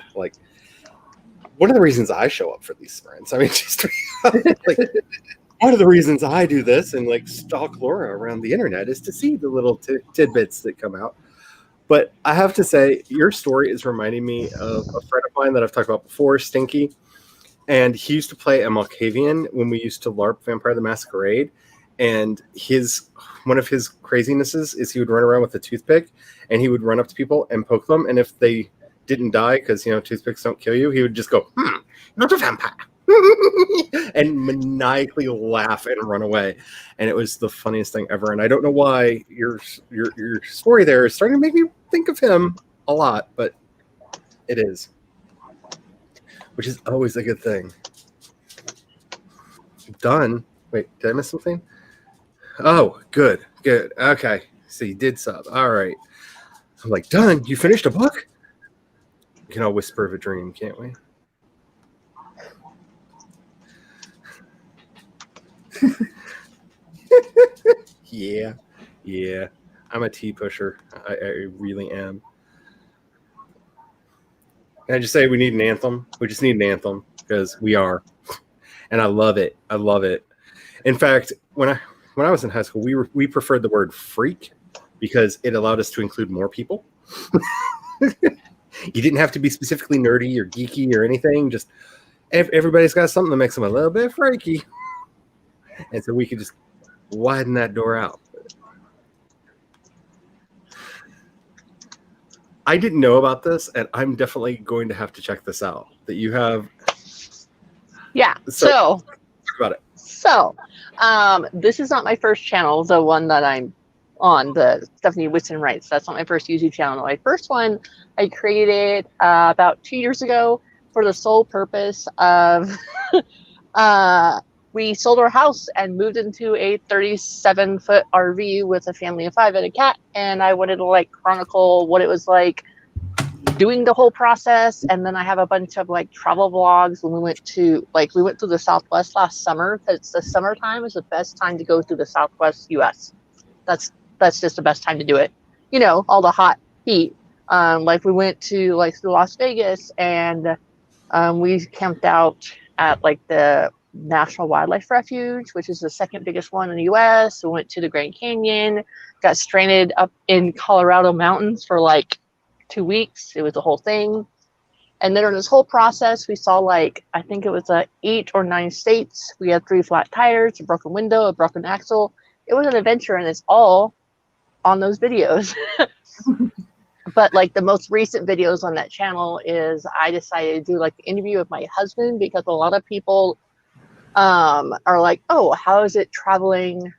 one of the reasons I show up for these sprints. I mean, just one of the reasons I do this and like stalk Laura around the internet is to see the little tidbits that come out. But I have to say, your story is reminding me of a friend of mine that I've talked about before, Stinky. And he used to play a Malkavian when we used to LARP Vampire the Masquerade. And one of his crazinesses is he would run around with a toothpick and he would run up to people and poke them. And if they didn't die, because, toothpicks don't kill you, he would just go, not a vampire. and maniacally laugh and run away. And it was the funniest thing ever. And I don't know why your story there is starting to make me think of him a lot, but it is. Which is always a good thing. Done. Wait, did I miss something? Oh, good. Okay. So you did sub. All right. I'm like, done. You finished a book? We can all whisper of a dream, can't we? Yeah. I'm a tea pusher. I really am. Can I just say we need an anthem? We just need an anthem because we are, and I love it. In fact, when I was in high school, we preferred the word freak because it allowed us to include more people. You didn't have to be specifically nerdy or geeky or anything. Just everybody's got something that makes them a little bit freaky, and so we could just widen that door out. I didn't know about this, and I'm definitely going to have to check this out. That you have, So talk about it. So, this is not my first channel, the one that I'm on, the Stephanie Whitson Writes. That's not my first YouTube channel. My first one I created about 2 years ago for the sole purpose of we sold our house and moved into a 37-foot RV with a family of 5 and a cat, and I wanted to chronicle what it was like doing the whole process. And then I have a bunch of travel vlogs when we went to the Southwest last summer, because the summertime is the best time to go through the Southwest US. That's just the best time to do it. All the hot heat. We went to Las Vegas, and we camped out at the National Wildlife Refuge, which is the second biggest one in the US. We went to the Grand Canyon, got stranded up in Colorado mountains for 2 weeks. It was a whole thing. And then in this whole process, we saw I think it was 8 or 9 states. We had 3 flat tires, a broken window, a broken axle. It was an adventure, and it's all on those videos. But the most recent videos on that channel is I decided to do the interview with my husband, because a lot of people are like, oh, how is it traveling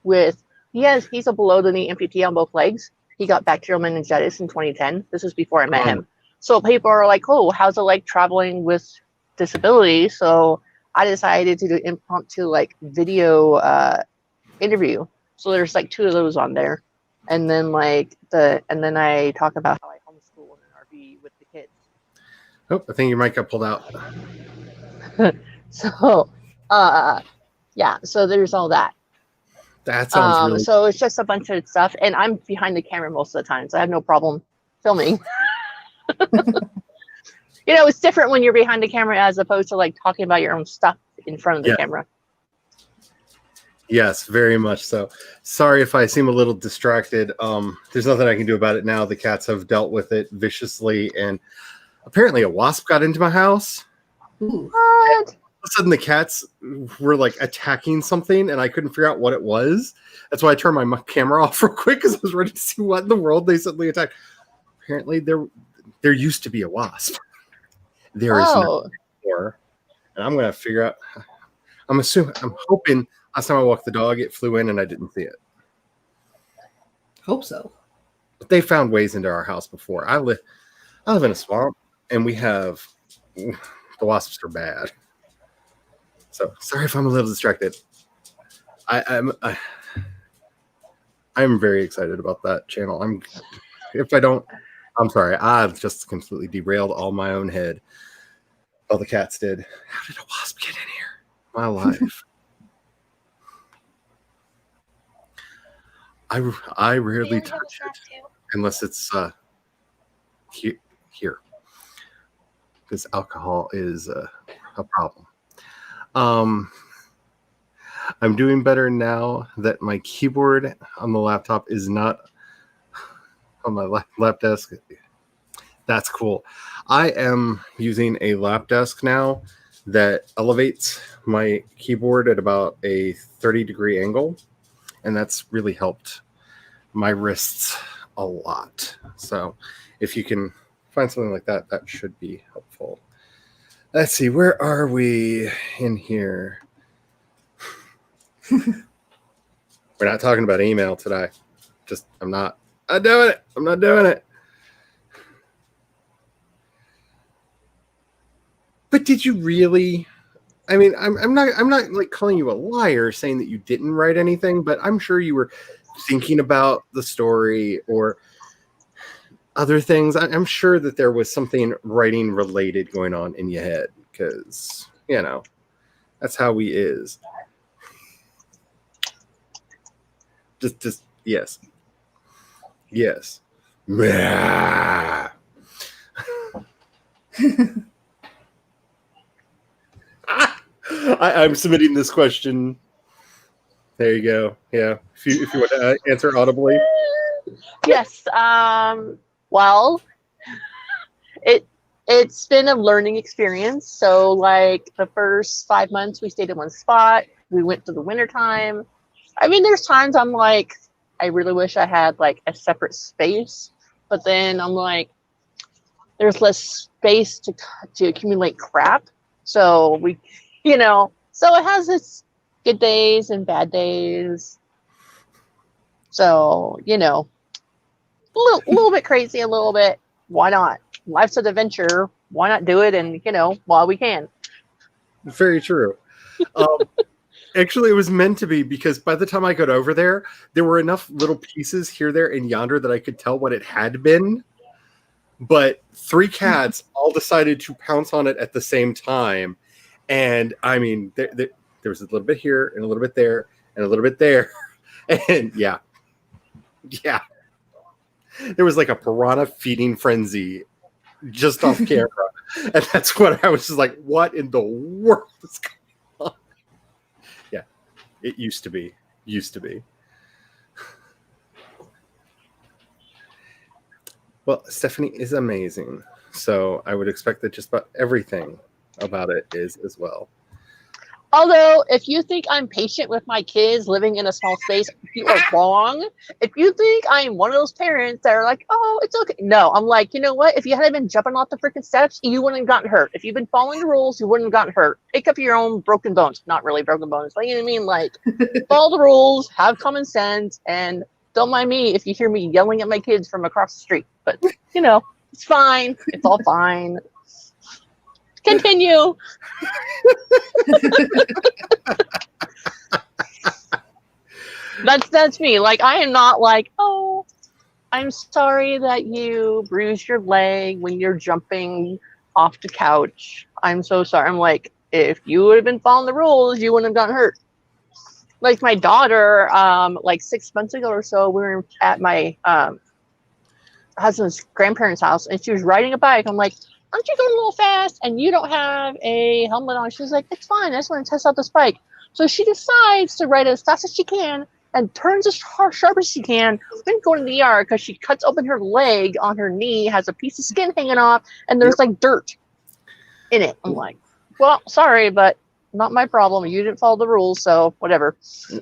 with, he's a below the knee amputee on both legs. He got bacterial meningitis in 2010. This was before I met him. So people are like, oh, how's it like traveling with disability? So I decided to do impromptu video interview. So there's 2 of those on there. And then and then I talk about how I homeschool in an RV with the kids. Oh, I think your mic got pulled out. So so there's all that. That sounds really. So it's just a bunch of stuff, and I'm behind the camera most of the time, so I have no problem filming. It's different when you're behind the camera as opposed to talking about your own stuff in front of the camera. Yes, very much so. Sorry if I seem a little distracted. There's nothing I can do about it now. The cats have dealt with it viciously, and apparently a wasp got into my house. Ooh. What? All of a sudden the cats were attacking something, and I couldn't figure out what it was. That's why I turned my camera off real quick, because I was ready to see what in the world they suddenly attacked. Apparently there used to be a wasp. There is no more, and I'm gonna figure out. I'm hoping last time I walked the dog it flew in and I didn't see it. Hope so. But they found ways into our house before. I live in a swamp, and we have the wasps are bad. So sorry if I'm a little distracted. I'm very excited about that channel. I'm sorry. I've just completely derailed all my own head. All the cats did. How did a wasp get in here? My life. I rarely touch it unless it's here, because alcohol is a problem. I'm doing better now that my keyboard on the laptop is not on my lap desk. That's cool. I am using a lap desk now that elevates my keyboard at about a 30-degree angle, and that's really helped my wrists a lot. So if you can find something like that, that should be helpful. Let's see, where are we in here? We're not talking about email today. I'm not doing it. I'm not doing it. But did you really? I mean, I'm not like calling you a liar saying that you didn't write anything, but I'm sure you were thinking about the story or other things. I'm sure that there was something writing related going on in your head because, you know, that's how he is. Just yes. Yes. I'm submitting this question. There you go. Yeah. If you want to answer audibly. Yes. Well, it's been a learning experience. So like the first 5 months we stayed in one spot. We went through the winter time. I mean, there's times I'm like, I really wish I had like a separate space, but then I'm like, there's less space to accumulate crap. So we, you know, so it has its good days and bad days. So, you know, a little bit crazy, a little bit. Why not? Life's an adventure. Why not do it? And, you know, while we can. Very true. Actually, it was meant to be because by the time I got over there, there were enough little pieces here, there, and yonder that I could tell what it had been. But 3 cats all decided to pounce on it at the same time. And I mean, there was a little bit here and a little bit there and a little bit there. And yeah. There was like a piranha feeding frenzy just off camera. And that's what I was just like, what in the world is going on? Yeah, it used to be. Well, Stephanie is amazing. So I would expect that just about everything about it is as well. Although, if you think I'm patient with my kids living in a small space, you are wrong. If you think I'm one of those parents that are like, oh, it's okay. No, I'm like, you know what? If you hadn't been jumping off the freaking steps, you wouldn't have gotten hurt. If you've been following the rules, you wouldn't have gotten hurt. Pick up your own broken bones. Not really broken bones, but you know what I mean? Like, follow the rules, have common sense, and don't mind me if you hear me yelling at my kids from across the street. But, you know, it's fine. It's all fine. Continue. That's me. Like, I am not like, oh, I'm sorry that you bruised your leg when you're jumping off the couch. I'm so sorry. I'm like, if you would have been following the rules, you wouldn't have gotten hurt. Like my daughter, like 6 months ago or so, we were at my husband's grandparents' house, and she was riding a bike. I'm like, aren't you going a little fast? And you don't have a helmet on. She's like, it's fine. I just want to test out this bike. So she decides to ride as fast as she can and turns as sharp as she can. Then go to the ER because she cuts open her leg on her knee, has a piece of skin hanging off, and there's like dirt in it. I'm like, well, sorry, but not my problem. You didn't follow the rules, so whatever.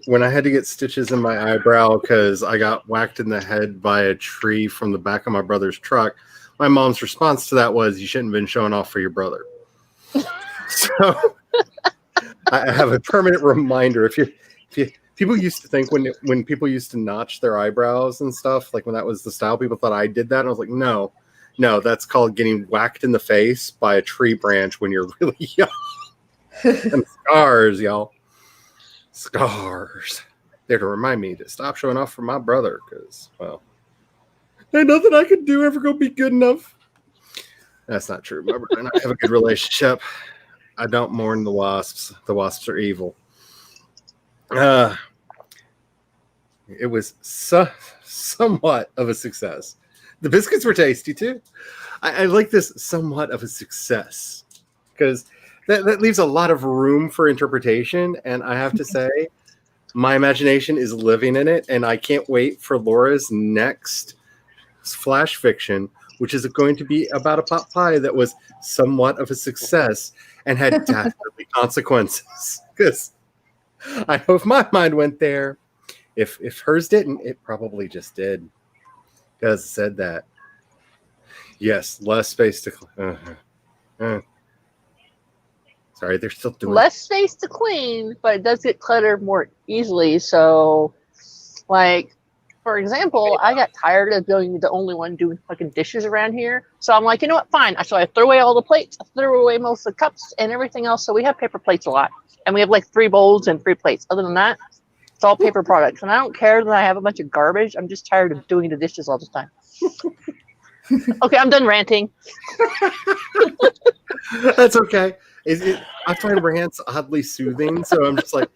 When I had to get stitches in my eyebrow because I got whacked in the head by a tree from the back of my brother's truck, my mom's response to that was, you shouldn't have been showing off for your brother. So I have a permanent reminder. If people used to think when people used to notch their eyebrows and stuff, like when that was the style, people thought I did that. And I was like, no, that's called getting whacked in the face by a tree branch when you're really young. And scars, y'all. Scars. They're to remind me to stop showing off for my brother because, well, ain't nothing I could do ever gonna be good enough. That's not true. My brother and I have a good relationship. I don't mourn the wasps. The wasps are evil. It was somewhat of a success. The biscuits were tasty too. I like this somewhat of a success because that leaves a lot of room for interpretation. And I have to say, my imagination is living in it, and I can't wait for Laura's next flash fiction, which is going to be about a pot pie that was somewhat of a success and had dastardly consequences. Because I know if my mind went there, if hers didn't, it probably just did. Because it said that. Yes, less space to. Sorry, they're still doing less space to clean, but it does get cluttered more easily. So, like, for example, I got tired of being the only one doing fucking dishes around here. So I'm like, you know what? Fine. So I throw away all the plates. I throw away most of the cups and everything else. So we have paper plates a lot. And we have like 3 bowls and 3 plates. Other than that, it's all paper products. And I don't care that I have a bunch of garbage. I'm just tired of doing the dishes all the time. Okay, I'm done ranting. That's okay. I find rants oddly soothing, so I'm just like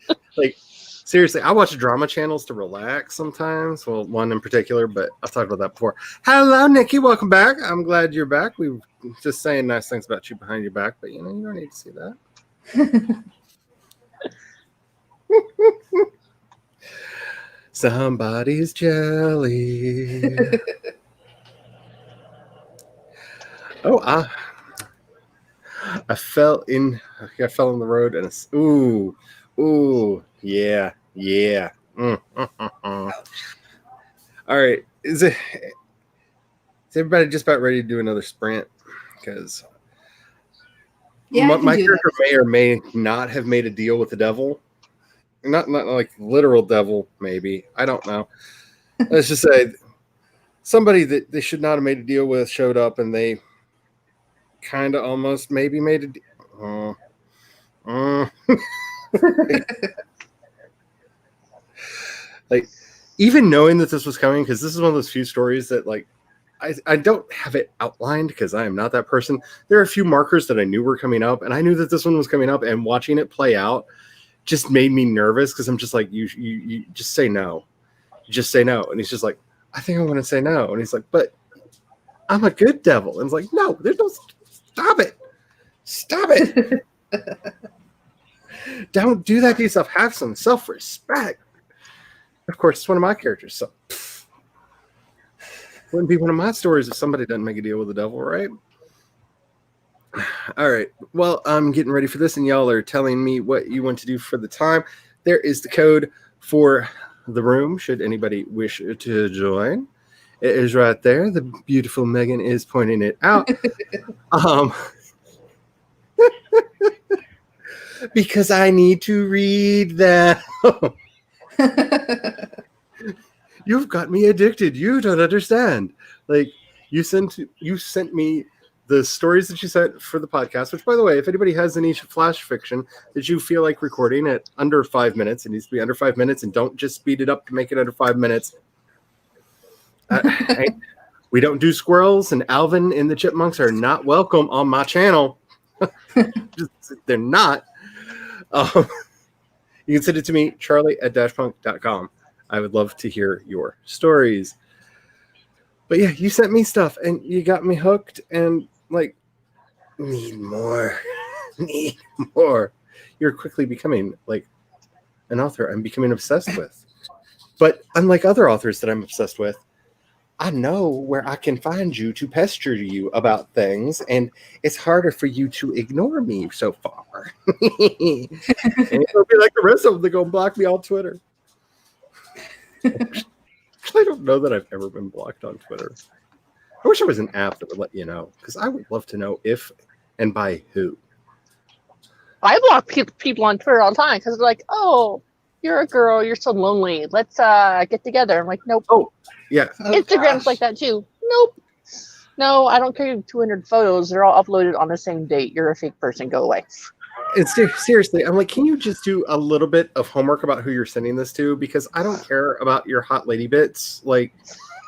seriously, I watch drama channels to relax sometimes. Well, one in particular, but I've talked about that before. Hello, Nikki. Welcome back. I'm glad you're back. We were just saying nice things about you behind your back, but you don't need to see that. Somebody's jelly. Oh, I fell in the road and ooh, yeah. All right, is everybody just about ready to do another sprint? Because my character may or may not have made a deal with the devil, not like literal devil, maybe, I don't know. Let's just say somebody that they should not have made a deal with showed up, and they kind of almost maybe made a deal. Like, even knowing that this was coming, because this is one of those few stories that, like, I don't have it outlined because I am not that person. There are a few markers that I knew were coming up, and I knew that this one was coming up, and watching it play out just made me nervous because I'm just like, you just say no. Just say no. And he's just like, I think I'm going to say no. And he's like, but I'm a good devil. And it's like, no, there's no, stop it. Don't do that to yourself. Have some self-respect. Of course, it's one of my characters, so wouldn't be one of my stories if somebody doesn't make a deal with the devil, right? All right. Well, I'm getting ready for this, and y'all are telling me what you want to do for the time. There is the code for the room, should anybody wish to join. It is right there. The beautiful Megan is pointing it out. Because I need to read them. You've got me addicted. You don't understand. Like, you sent me the stories that you sent for the podcast, which, by the way, if anybody has any flash fiction that you feel like recording at under 5 minutes, it needs to be under 5 minutes, and don't just speed it up to make it under 5 minutes. We don't do squirrels, and Alvin and the Chipmunks are not welcome on my channel. They're not. You can send it to me, charlie@dashpunk.com. I would love to hear your stories. But yeah, you sent me stuff and you got me hooked, and like, need more. You're quickly becoming like an author I'm becoming obsessed with. But unlike other authors that I'm obsessed with, I know where I can find you to pester you about things, and it's harder for you to ignore me so far. And it'll be like the rest of them, they're going to block me on Twitter. I don't know that I've ever been blocked on Twitter. I wish there was an app that would let you know, because I would love to know if and by who. I block people on Twitter all the time because they're like, oh, you're a girl, you're so lonely. Let's get together. I'm like, nope. Oh, yeah. Instagram's like that too. Nope. No, I don't care. You have 200 photos. They're all uploaded on the same date. You're a fake person. Go away. It's seriously, I'm like, can you just do a little bit of homework about who you're sending this to? Because I don't care about your hot lady bits. Like,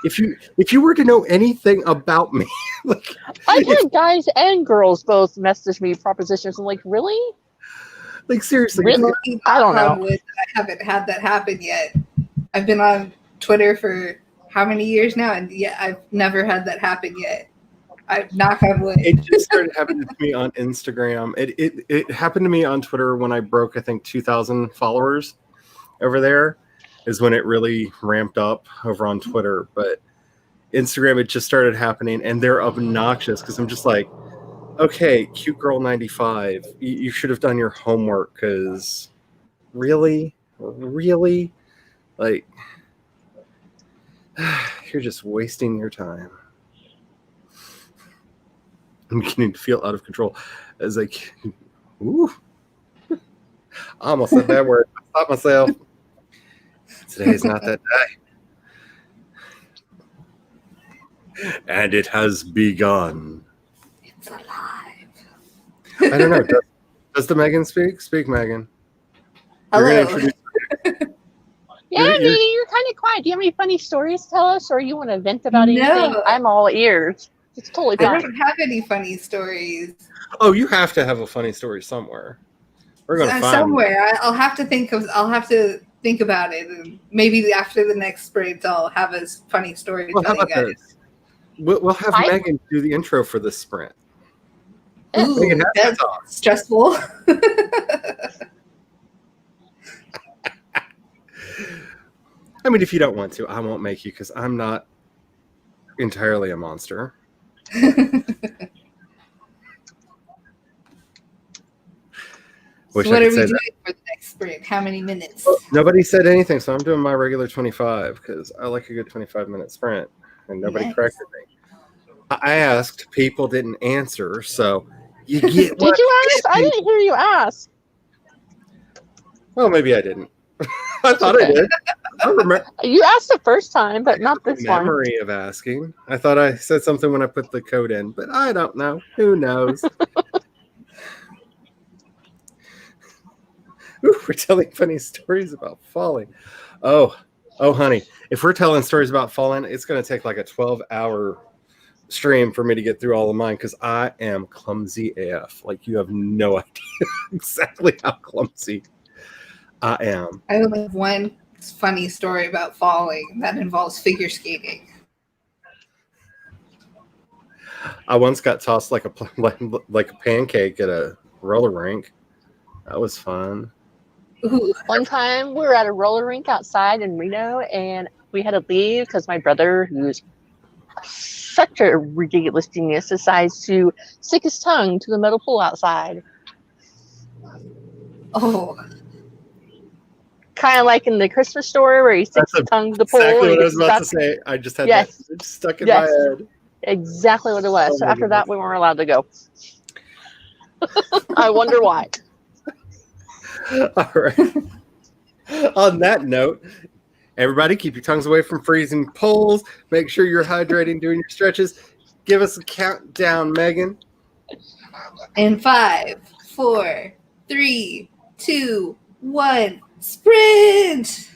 if you were to know anything about me, like, I've had guys and girls both message me propositions. I'm like, really? Like, seriously, really? I don't know. I haven't had that happen yet. I've been on Twitter for how many years now, and yeah, I've never had that happen yet. I knock on wood. It just started happening to me on Instagram. It happened to me on Twitter when I broke, I think, 2,000 followers. over there is when it really ramped up over on Twitter. But Instagram, it just started happening, and they're obnoxious because I'm just like, okay, cute girl 95, you should have done your homework because really, like, you're just wasting your time. I'm beginning to feel out of control as like, ooh, I almost said that word. I stopped myself. Today's not that day. And it has begun. It's alive. I don't know. Does the Megan speak? Speak, Megan. You're Hello. gonna introduce. Yeah, You're- Megan, you're kind of quiet. Do you have any funny stories to tell us, or you want to vent about anything? No. I'm all ears. It's totally I fine. don't have any funny stories. Oh, you have to have a funny story somewhere. We're gonna find Somewhere. I'll have to think about it, and maybe after the next sprint, I'll have a funny story to Well, how tell you about guys. this? We'll have I- Megan do the intro for this sprint. Ooh, Megan has to that's talk. stressful. I mean, if you don't want to, I won't make you because I'm not entirely a monster. Wish So what I are could we say doing that. for the next sprint? How many minutes? Nobody said anything, so I'm doing my regular 25 because I like a good 25-minute sprint, and nobody Nice. corrected me. I asked, people didn't answer, so you get Did what you ask? get, I people. didn't hear you ask. Well, maybe I didn't. I thought I Okay. did. I remember. You asked the first time, but not the this one. memory of asking. I thought I said something when I put the code in, but I don't know. Who knows? Ooh, we're telling funny stories about falling. Oh, honey, if we're telling stories about falling, it's going to take like a 12-hour stream for me to get through all of mine because I am clumsy AF. Like, you have no idea exactly how clumsy I am. I only have one funny story about falling that involves figure skating. I once got tossed like a pancake at a roller rink. That was fun. Ooh, One time we were at a roller rink outside in Reno, and we had to leave because my brother, who's such a ridiculous genius, decides to stick his tongue to the metal pool outside. oh, Kind of like in the Christmas story where he sticks That's his tongue to the pool. Exactly and what he I was gets about to stuck. say. I just had Yes. that stuck in Yes. my head. Exactly what it was. Oh So my after that, goodness. we weren't allowed to go. I wonder why. All right. On that note, everybody keep your tongues away from freezing pools. Make sure you're hydrating during your stretches. Give us a countdown, Megan. in 5, 4, 3, 2, 1, sprint!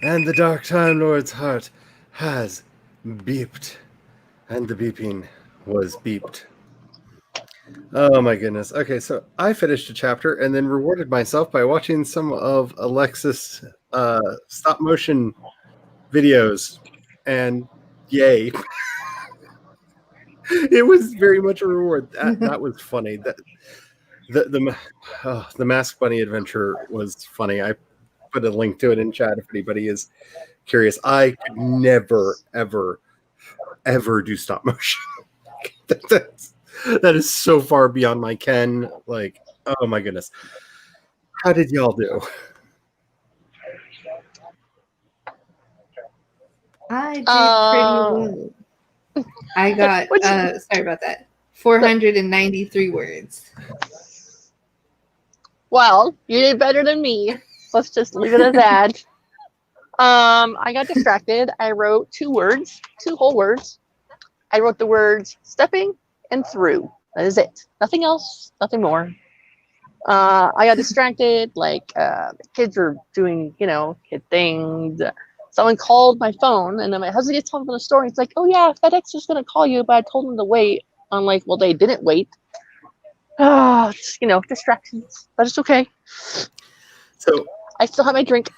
And the Dark Time Lord's heart has beeped. And the beeping was beeped. Oh my goodness. Okay, so I finished a chapter and then rewarded myself by watching some of Alexis stop motion videos. And yay. It was very much a reward. That was funny. The Mask Bunny adventure was funny. I put a link to it in chat if anybody is curious. I could never, ever, ever do stop motion. That is so far beyond my ken. Like, oh my goodness. How did y'all do? I did pretty well. I got, sorry about that, 493 words. Well, you did better than me. Let's just leave it at that. I got distracted. I wrote 2 whole words. I wrote the words stepping and through. That is it. Nothing else, nothing more. I got distracted, like kids were doing, kid things. Someone called my phone, and then my husband gets home from the store. And he's like, "Oh yeah, FedEx was gonna call you, but I told them to wait." I'm like, "Well, they didn't wait." Distractions, but it's okay. So I still have my drink.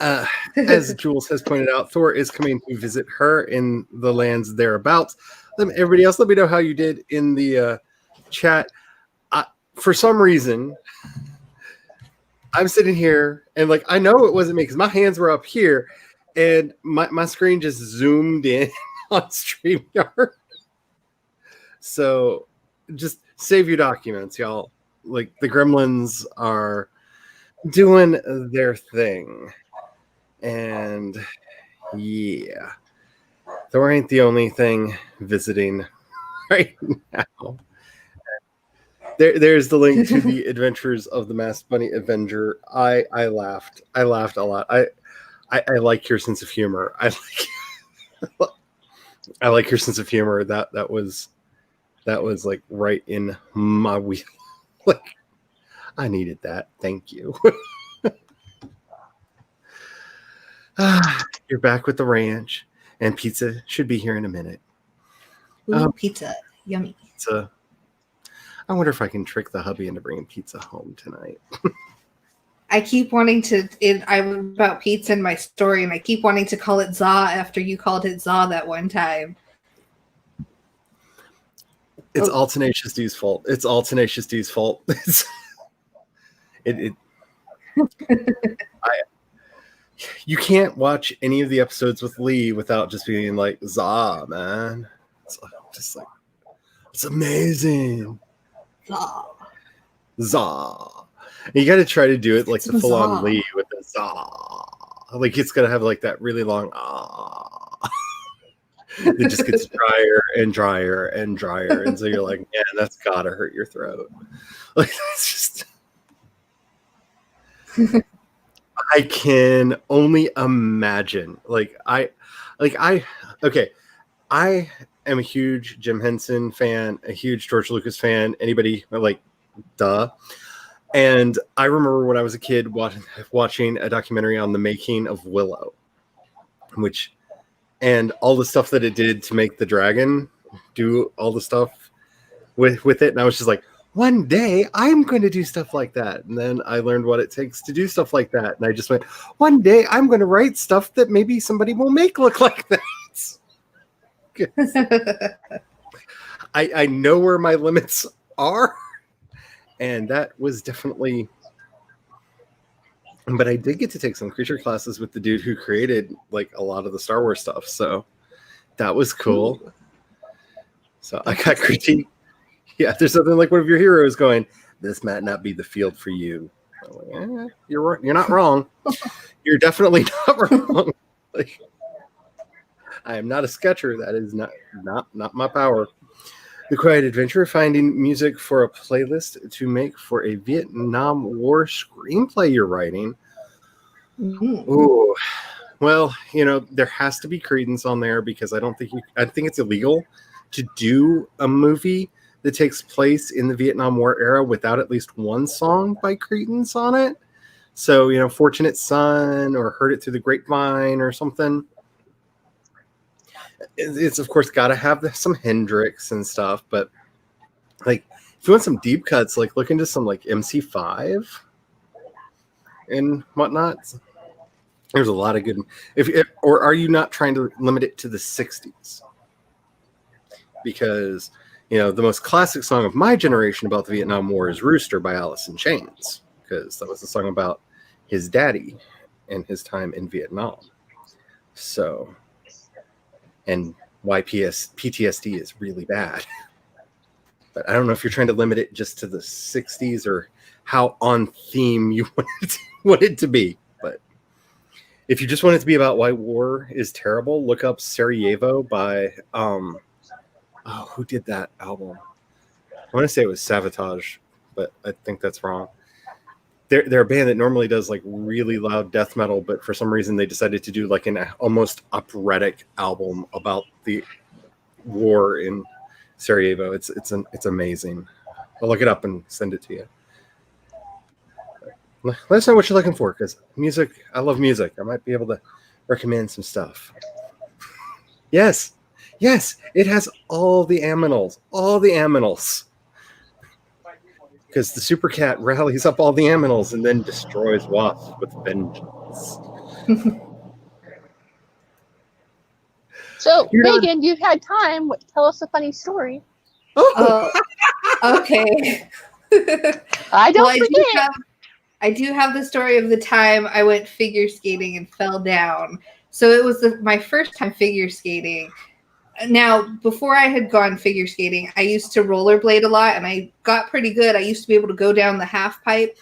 As Jules has pointed out, Thor is coming to visit her in the lands thereabouts. Everybody else, let me know how you did in the chat. For some reason, I'm sitting here and I know it wasn't me because my hands were up here and my screen just zoomed in on StreamYard. So just save your documents, y'all. The gremlins are doing their thing. And yeah, Thor ain't the only thing visiting right now. There's the link to the Adventures of the Masked Bunny Avenger. I laughed. I laughed a lot. I like your sense of humor. I like your sense of humor. That was right in my wheel. I needed that. Thank you. You're back with the ranch, and pizza should be here in a minute. Ooh, pizza. Yummy. Pizza. I wonder if I can trick the hubby into bringing pizza home tonight. I keep wanting to. I was about pizza in my story, and I keep wanting to call it za after you called it za that one time. It's all Tenacious D's fault. It's all Tenacious D's fault. You can't watch any of the episodes with Lee without just being like, "Za, man." It's just it's amazing. Za. You got to try to do it like the full-on Lee with the za. It's gonna have that really long ah. It just gets drier and drier and drier, and so you're like, "Man, that's gotta hurt your throat." It's just. I can only imagine. I am a huge Jim Henson fan, a huge George Lucas fan. Anybody duh. And I remember when I was a kid watching a documentary on the making of Willow, and all the stuff that it did to make the dragon do all the stuff with it. And I was just like, one day I'm going to do stuff like that. And then I learned what it takes to do stuff like that. And I just went, one day I'm going to write stuff that maybe somebody will make look like that. I know where my limits are. And that was definitely, but I did get to take some creature classes with the dude who created a lot of the Star Wars stuff. So that was cool. Ooh. So I got critiqued. Yeah, there's something like one of your heroes going, "This might not be the field for you." I'm like, you're not wrong. You're definitely not wrong. I am not a sketcher. That is not my power. The Quiet Adventure, finding music for a playlist to make for a Vietnam War screenplay you're writing. Mm-hmm. Ooh, well, there has to be Creedence on there because I think it's illegal to do a movie that takes place in the Vietnam War era without at least one song by Creedence on it. So, Fortunate Son or Heard It Through the Grapevine or something. It's of course got to have some Hendrix and stuff, but like if you want some deep cuts, like look into some like MC5 and whatnot. There's a lot of good. Or are you not trying to limit it to the 60s? Because the most classic song of my generation about the Vietnam War is "Rooster" by Alice in Chains, because that was a song about his daddy and his time in Vietnam. So, and why PTSD is really bad. But I don't know if you're trying to limit it just to the 60s or how on theme you want it to be. But if you just want it to be about why war is terrible, look up Sarajevo by who did that album? I want to say it was Savatage, but I think that's wrong. They're a band that normally does like really loud death metal, but for some reason they decided to do like an almost operatic album about the war in Sarajevo. It's amazing. I'll look it up and send it to you. Let us know what you're looking for, because music, I love music. I might be able to recommend some stuff. Yes, it has all the aminals. Because the Super Cat rallies up all the aminals and then destroys Wasp with vengeance. So, Megan, you've had time. Tell us a funny story. Oh, okay. I don't forget. I do have the story of the time I went figure skating and fell down. So it was my first time figure skating. Now, before I had gone figure skating, I used to rollerblade a lot, and I got pretty good. I used to be able to go down the half pipe.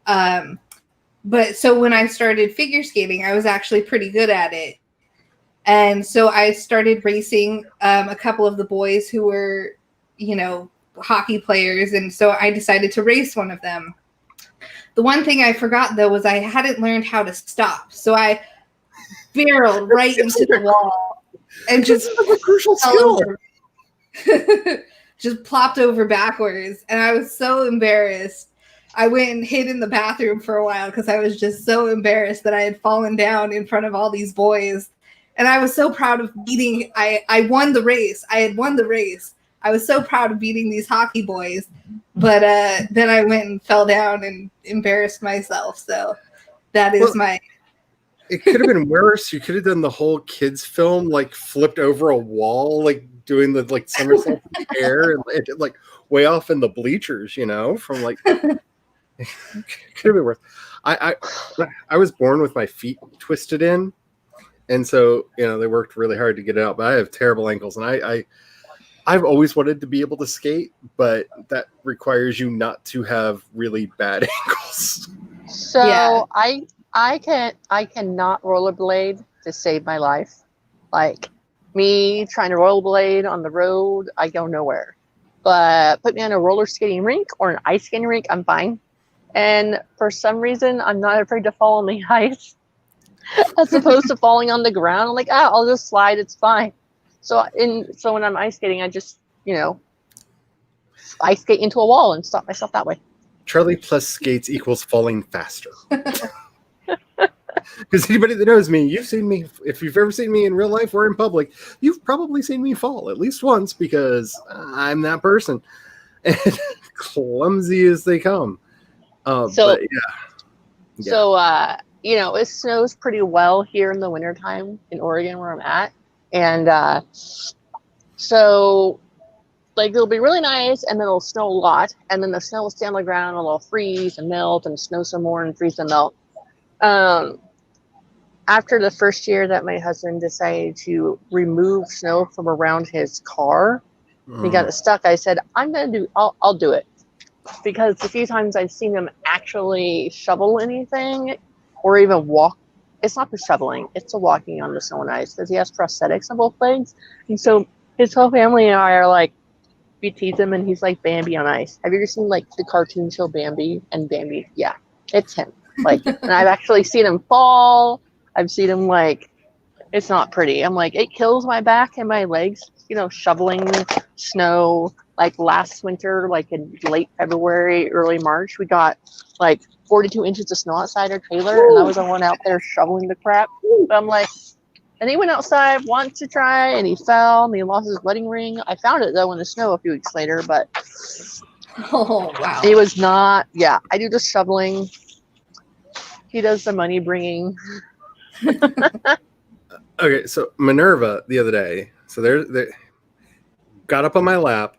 But so when I started figure skating, I was actually pretty good at it. And so I started racing a couple of the boys who were, hockey players. And so I decided to race one of them. The one thing I forgot, though, was I hadn't learned how to stop. So I barreled right into the wall and just a crucial skill. Just plopped over backwards. And I was so embarrassed. I went and hid in the bathroom for a while because I was just so embarrassed that I had fallen down in front of all these boys. And I was so proud of beating. I won the race. I had won the race. I was so proud of beating these hockey boys. But then I went and fell down and embarrassed myself. So that is It could have been worse. You could have done the whole kids film, like flipped over a wall, like doing the like somersault in the air and like way off in the bleachers, from like. It could have been worse. I was born with my feet twisted in, and so they worked really hard to get it out. But I have terrible ankles, and I've always wanted to be able to skate, but that requires you not to have really bad ankles. So yeah. I cannot rollerblade to save my life. Like me trying to rollerblade on the road, I go nowhere. But put me on a roller skating rink or an ice skating rink, I'm fine. And for some reason, I'm not afraid to fall on the ice as opposed to falling on the ground. I'm like, I'll just slide. It's fine. So when I'm ice skating, I just, ice skate into a wall and stop myself that way. Charlie plus skates equals falling faster. Because anybody that knows me, you've seen me. If you've ever seen me in real life or in public, you've probably seen me fall at least once because I'm that person. And clumsy as they come. So it snows pretty well here in the wintertime in Oregon where I'm at. And so like it'll be really nice and then it'll snow a lot. And then the snow will stay on the ground and it'll freeze and melt and snow some more and freeze and melt. After the first year that my husband decided to remove snow from around his car, he got it stuck. I said, I'll do it. Because the few times I've seen him actually shovel anything or even walk, it's not the shoveling, it's the walking on the snow and ice because he has prosthetics on both legs. And so his whole family and I are like, we tease him and he's like Bambi on ice. Have you ever seen like the cartoon show Bambi? And Bambi, yeah, it's him. Like, and I've actually seen him fall. I've seen him like, it's not pretty. I'm like, it kills my back and my legs, shoveling snow. Like last winter, like in late February, early March, we got like 42 inches of snow outside our trailer, and I was the one out there shoveling the crap. But I'm like, and he went outside once to try, and he fell, and he lost his wedding ring. I found it, though, in the snow a few weeks later, but Oh, wow. it was not, yeah, I do the shoveling. He does the money bringing. Okay, so Minerva the other day, so they got up on my lap,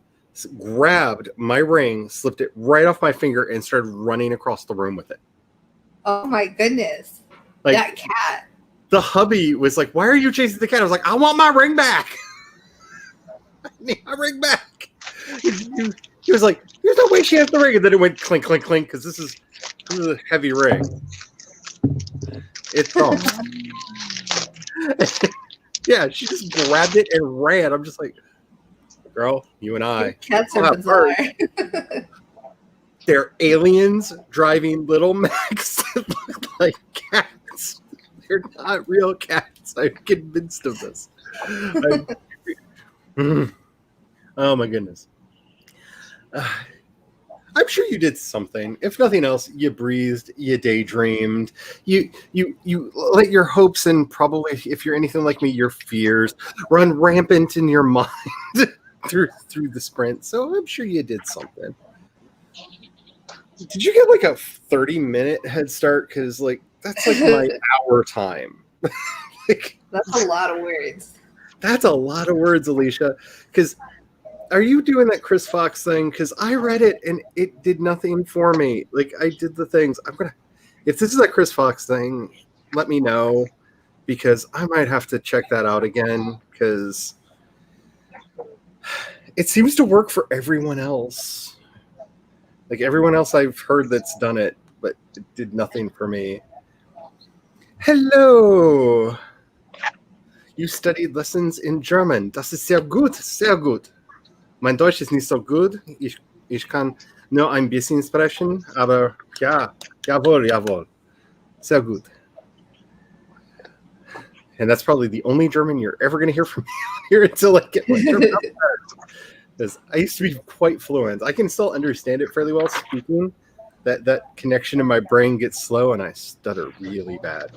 grabbed my ring, slipped it right off my finger, and started running across the room with it. Oh, my goodness. Like, That cat. the hubby was like, "Why are you chasing the cat?" I was like, "I want my ring back. I need my ring back." He was like, "There's no way she has the ring," and then it went clink, clink, clink because this is a heavy ring. It's gone. Yeah, she just grabbed it and ran. I'm just like, girl, you and I. Cats we'll are have bizarre. They're aliens driving little Macs that look like cats. They're not real cats. I'm convinced of this. Oh my goodness. I'm sure you did something. If nothing else, you breathed, you daydreamed, you let your hopes and probably, if you're anything like me, your fears run rampant in your mind through the sprint. So I'm sure you did something. Did you get like a 30-minute head start? Because like that's like my hour time. Like, That's a lot of words. that's a lot of words, Alicia. Because are you doing that Chris Fox thing? Because I read it and it did nothing for me. Like I did the things. If this is that Chris Fox thing, let me know because I might have to check that out again because it seems to work for everyone else. Like everyone else I've heard that's done it, but it did nothing for me. Hello. You studied lessons in German. Das ist sehr gut, sehr gut. Mein Deutsch ist nicht so gut. Ich kann nur ein bisschen sprechen, aber ja, jawohl. Sehr gut. And that's probably the only German you're ever going to hear from me here until I get my German up there. Because I used to be quite fluent. I can still understand it fairly well speaking. That connection in my brain gets slow and I stutter really bad.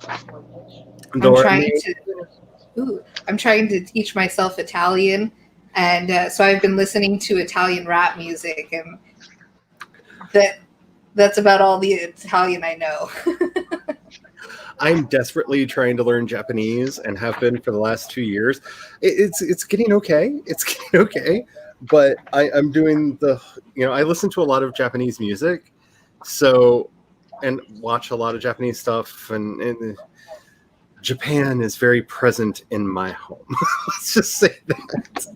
I'm trying to teach myself Italian. And so I've been listening to Italian rap music, and that's about all the Italian I know. I'm desperately trying to learn Japanese and have been for the last 2 years. It's getting okay. It's getting okay. But I'm doing I listen to a lot of Japanese music, and watch a lot of Japanese stuff, and Japan is very present in my home. Let's just say that.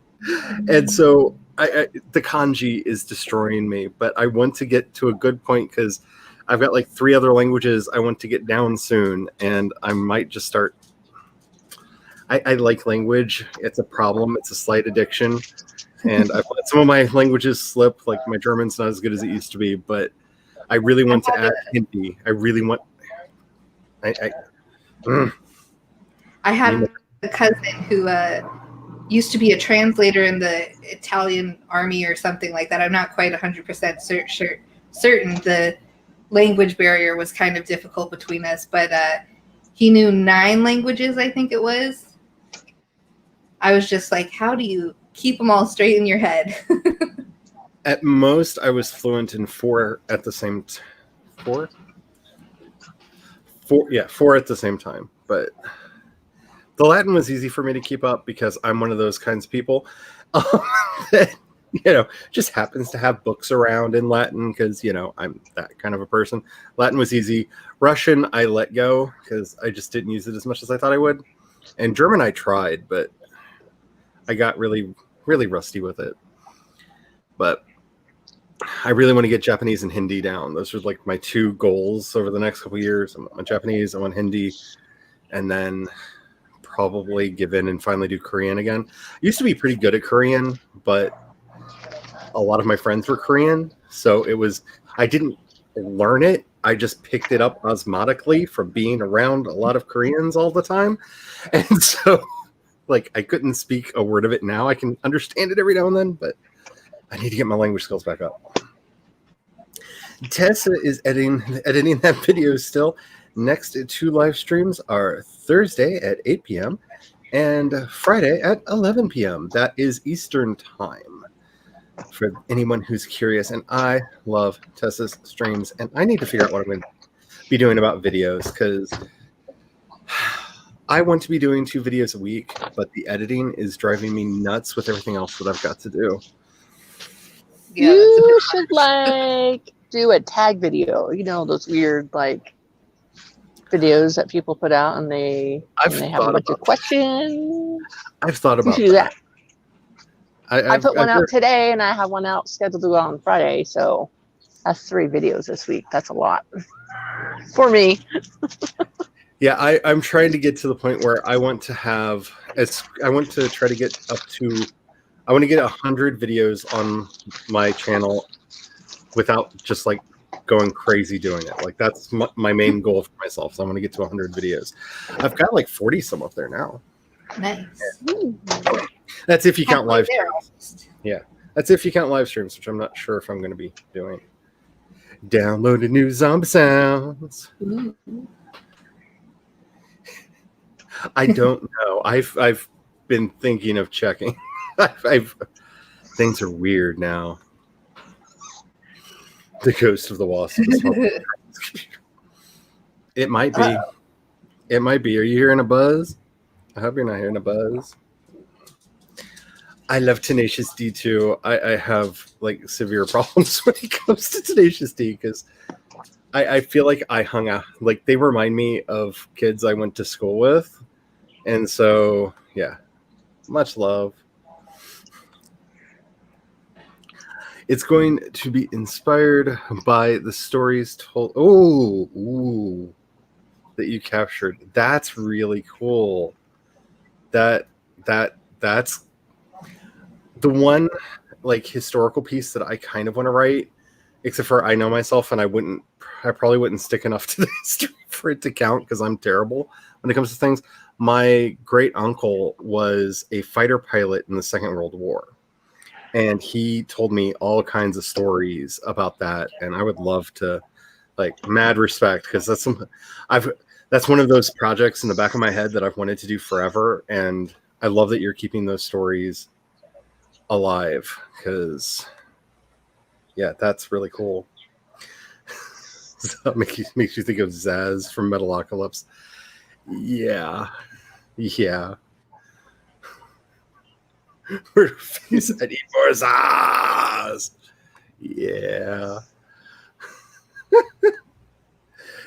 And so the kanji is destroying me, but I want to get to a good point because I've got like 3 other languages I want to get down soon, and I might just start. I like language. It's a problem. It's a slight addiction. And I've let some of my languages slip, like my German's not as good as it used to be, but I really want to add Hindi. I really want. I have a cousin who used to be a translator in the Italian army or something like that. I'm not quite 100% certain. The language barrier was kind of difficult between us, but he knew 9 languages, I think it was. I was just like, how do you keep them all straight in your head? At most, I was fluent in 4 at the same time. 4? 4 at the same time. But the Latin was easy for me to keep up because I'm one of those kinds of people that, just happens to have books around in Latin because, I'm that kind of a person. Latin was easy. Russian, I let go because I just didn't use it as much as I thought I would. And German, I tried, but I got really, really rusty with it. But I really want to get Japanese and Hindi down. Those are like my 2 goals over the next couple of years. I want Japanese, I want Hindi, and then probably give in and finally do Korean again. I used to be pretty good at Korean, but a lot of my friends were Korean, so I didn't learn it. I just picked it up osmotically from being around a lot of Koreans all the time. And so I couldn't speak a word of it now. I can understand it every now and then, but I need to get my language skills back up. Tessa is editing that video still. Next two live streams are Thursday at 8 p.m. and Friday at 11 p.m. That is Eastern time. For anyone who's curious, and I love Tessa's streams, and I need to figure out what I'm going to be doing about videos, because I want to be doing 2 videos a week, but the editing is driving me nuts with everything else that I've got to do. Yeah, You should like do a tag video. You know those weird like videos that people put out, and they have a bunch of questions. I've thought You about should do that. I put one I've out heard- today, and I have one out scheduled to go out on Friday. So that's 3 videos this week. That's a lot for me. Yeah, I'm trying to get to the point where I want to try to get up to, I want to get 100 videos on my channel without just like going crazy doing it. Like that's my main goal for myself. So I want to get to 100 videos. I've got like 40 some up there now. nice. That's if you count live Halfway there streams. almost. That's if you count live streams, which I'm not sure if I'm going to be doing. Download new zombie sounds. Ooh. I don't know. I've been thinking of checking. Things are weird now. The ghost of the wasp. It might be. It might be. Are you hearing a buzz? I hope you're not hearing a buzz. I love Tenacious D too. I have like severe problems when it comes to Tenacious D, because I feel like I hung out, like they remind me of kids I went to school with. And so, yeah, much love. It's going to be inspired by the stories told. Ooh, that you captured. That's really cool. That's the one like historical piece that I kind of want to write, except for I know myself and I probably wouldn't stick enough to the history for it to count, because I'm terrible when it comes to things. My great uncle was a fighter pilot in the Second World War, and he told me all kinds of stories about that. And I would love to, like, mad respect, because that's one of those projects in the back of my head that I've wanted to do forever. And I love that you're keeping those stories alive, because yeah, that's really cool. So that makes you think of Zaz from Metalocalypse. Yeah. I need more Zaz. Yeah.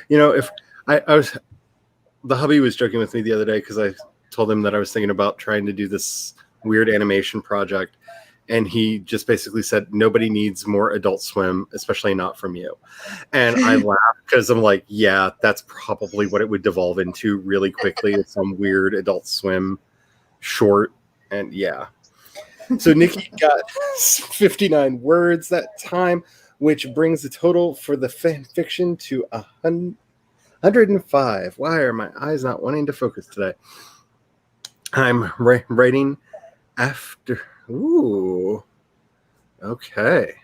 You know, if I was, the hubby was joking with me the other day, because I told him that I was thinking about trying to do this weird animation project, and he just basically said, nobody needs more Adult Swim, especially not from you. And I laughed, because I'm like, yeah, that's probably what it would devolve into really quickly. It's some weird Adult Swim short. And yeah. So Nikki got 59 words that time, which brings the total for the fan fiction to 105. Why are my eyes not wanting to focus today? I'm writing after. Ooh. Okay.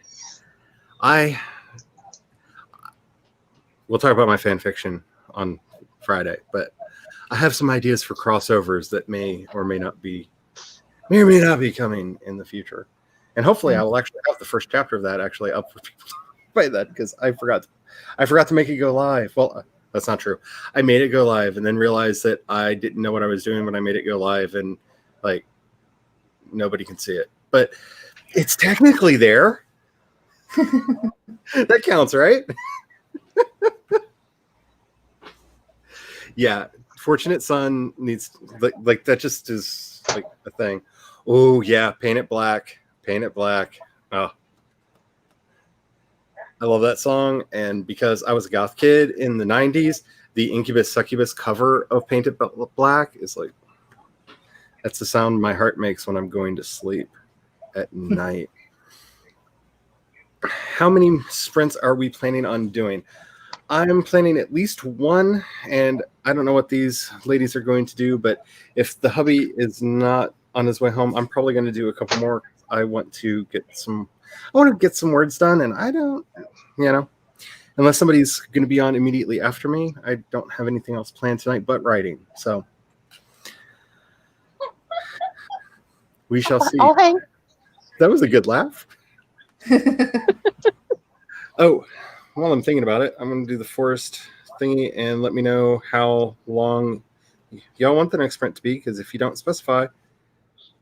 We'll talk about my fan fiction on Friday, but I have some ideas for crossovers that may or may not be coming in the future. And hopefully I will actually have the first chapter of that actually up for people by then, because I forgot to make it go live. Well, that's not true. I made it go live and then realized that I didn't know what I was doing when I made it go live, and like nobody can see it, but it's technically there. That counts, right? Yeah, Fortunate Son needs like that. Just is like a thing. Oh yeah, paint it black. Oh, I love that song. And because I was a goth kid in the 90s, the Incubus Succubus cover of Paint It Black is like, that's the sound my heart makes when I'm going to sleep at night. How many sprints are we planning on doing? I'm planning at least one, and I don't know what these ladies are going to do, but if the hubby is not on his way home, I'm probably going to do a couple more. I want to get some words done, and I don't, unless somebody's going to be on immediately after me, I don't have anything else planned tonight but writing. So we shall see. I'll hang. That was a good laugh. Oh, while I'm thinking about it, I'm going to do the forest thingy and let me know how long y'all want the next sprint to be, because if you don't specify,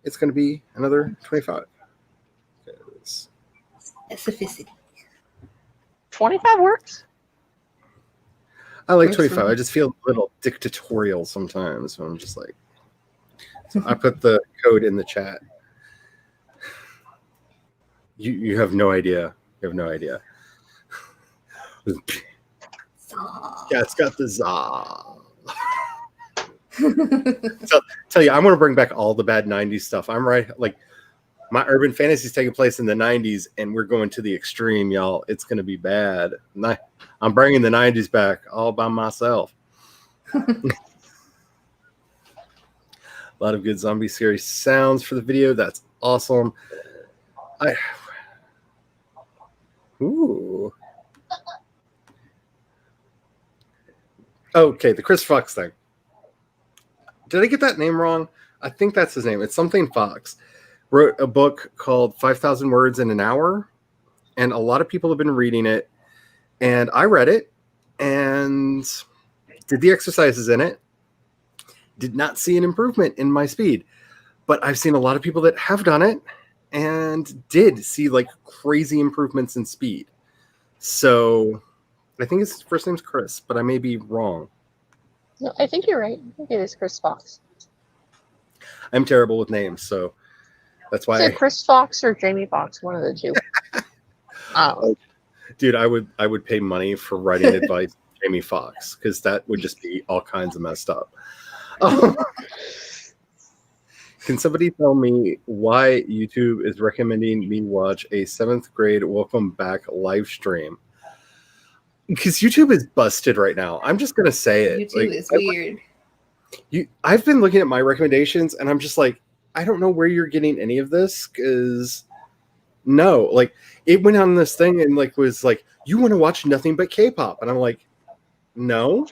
it's going to be another 25. Specificity. 25 works. I like 25. I just feel a little dictatorial sometimes. So I'm just like, so I put the code in the chat. You have no idea. You have no idea. Yeah, it's got the za. So, tell you, I'm going to bring back all the bad 90s stuff. I'm right. Like, my urban fantasy is taking place in the 90s, and we're going to the extreme, y'all. It's going to be bad. I'm bringing the 90s back all by myself. A lot of good zombie scary sounds for the video. That's awesome. Ooh. Okay, the Chris Fox thing. Did I get that name wrong? I think that's his name. It's something Fox. Wrote a book called 5,000 Words in an Hour, and a lot of people have been reading it. And I read it and did the exercises in it. Did not see an improvement in my speed, but I've seen a lot of people that have done it and did see like crazy improvements in speed. So I think his first name's Chris, but I may be wrong. No, I think you're right. I think it is Chris Fox. I'm terrible with names, so that's why. Is it Chris Fox or Jamie Fox? One of the two. Oh, dude, I would pay money for writing advice to Jamie Fox, because that would just be all kinds of messed up. Can somebody tell me why YouTube is recommending me watch a 7th grade welcome back live stream? Because YouTube is busted right now. I'm just gonna say it. YouTube is weird. I've been looking at my recommendations, and I'm just like, I don't know where you're getting any of this, because no, like it went on this thing and like was like, you want to watch nothing but K-pop, and I'm like, no,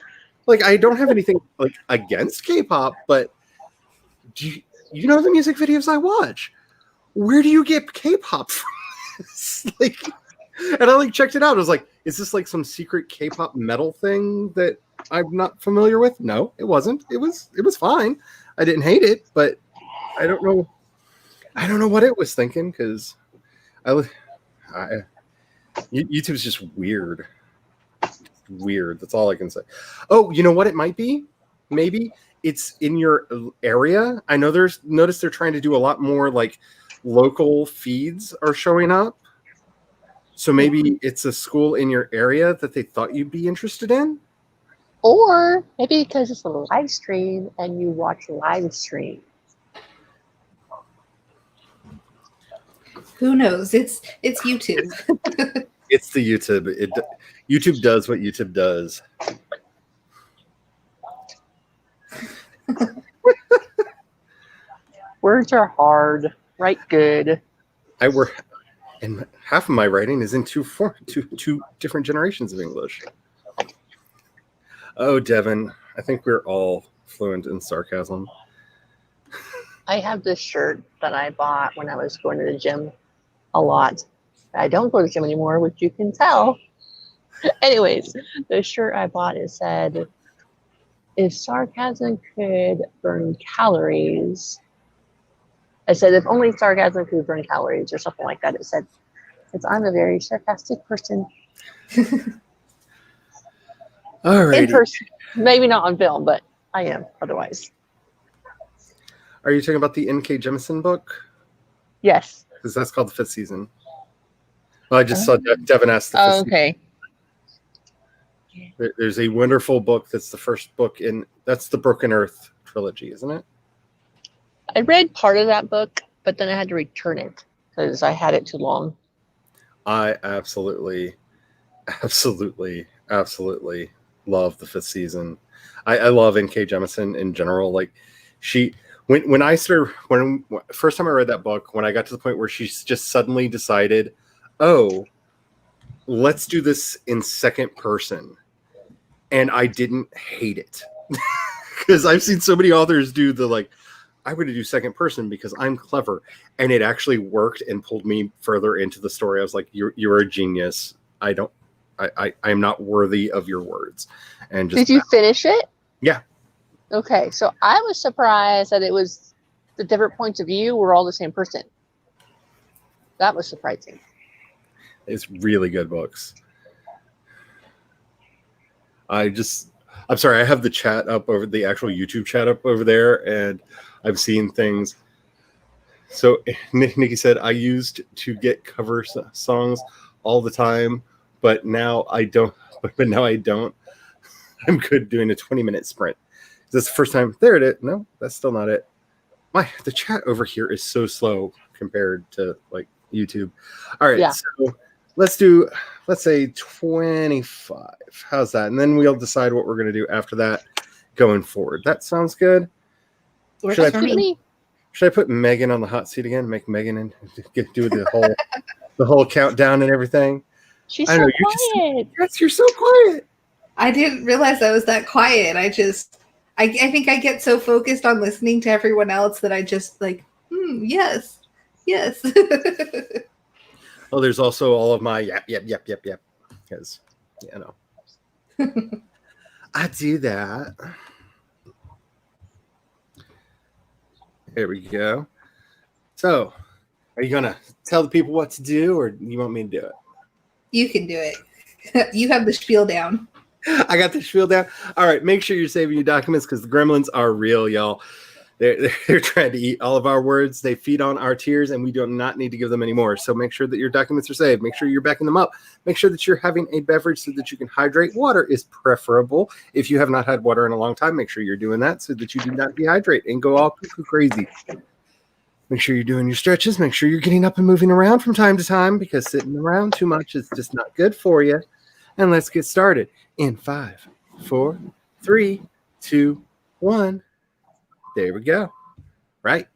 like I don't have anything like against K-pop, but do you know the music videos I watch? Where do you get K-pop from? Like, and I like checked it out. I was like, is this like some secret K-pop metal thing that I'm not familiar with? No, it wasn't. It was fine. I didn't hate it, but I don't know what it was thinking, because YouTube's just weird. Weird. That's all I can say. Oh, you know what it might be? Maybe it's in your area. I know notice they're trying to do a lot more like local feeds are showing up. So maybe it's a school in your area that they thought you'd be interested in. or maybe because it's a live stream and you watch live stream. Who knows? It's YouTube. It's the YouTube. YouTube does what YouTube does. Words are hard. Write good. And half of my writing is in two different generations of English. Oh, Devin, I think we're all fluent in sarcasm. I have this shirt that I bought when I was going to the gym a lot. I don't go to the gym anymore, which you can tell. Anyways, the shirt I bought, it said, if sarcasm could burn calories. I said, if only sarcasm could burn calories, or something like that. It said, because I'm a very sarcastic person. All right. In person. Maybe not on film, but I am otherwise. Are you talking about the N.K. Jemisin book? Yes. Because that's called The Fifth Season. Well, I just saw Devin ask the fifth okay. season. There's a wonderful book that's the first book that's the Broken Earth trilogy, isn't it? I read part of that book, but then I had to return it because I had it too long. I absolutely love the fifth season. I love N.K. Jemisin in general. Like when first time I read that book, when I got to the point where she's just suddenly decided, oh, let's do this in second person. And I didn't hate it. Because I've seen so many authors do the like, I'm going to do second person because I'm clever. And it actually worked and pulled me further into the story. I was like, you're a genius. I am not worthy of your words. And just Did you finish it? Yeah. Okay, so I was surprised that it was the different points of view were all the same person. That was surprising. It's really good books. I'm sorry, I have the chat up over the actual YouTube chat up over there, and I've seen things. So Nikki said, I used to get cover songs all the time, but now I don't. But now I don't. I'm good doing a 20-minute sprint. That's the first time. There it is. No, that's still not it. The chat over here is so slow compared to like YouTube. All right, so let's say 25. How's that? And then we'll decide what we're going to do after that going forward. That sounds good. Should I put Megan on the hot seat again? Make Megan and do the whole countdown and everything. She's so quiet. You're so quiet. I didn't realize I was that quiet. I think I get so focused on listening to everyone else that I just like, yes. Oh, there's also all of my yep. Because, I do that. There we go. So, are you going to tell the people what to do, or you want me to do it? You can do it. You have the spiel down. I got the spiel down. All right, make sure you're saving your documents because the gremlins are real, y'all. They're trying to eat all of our words. They feed on our tears, and we do not need to give them any more. So make sure that your documents are saved. Make sure you're backing them up. Make sure that you're having a beverage so that you can hydrate. Water is preferable. If you have not had water in a long time, make sure you're doing that so that you do not dehydrate and go all cuckoo crazy. Make sure you're doing your stretches. Make sure you're getting up and moving around from time to time because sitting around too much is just not good for you. And let's get started in 5, 4, 3, 2, 1. There we go. Right.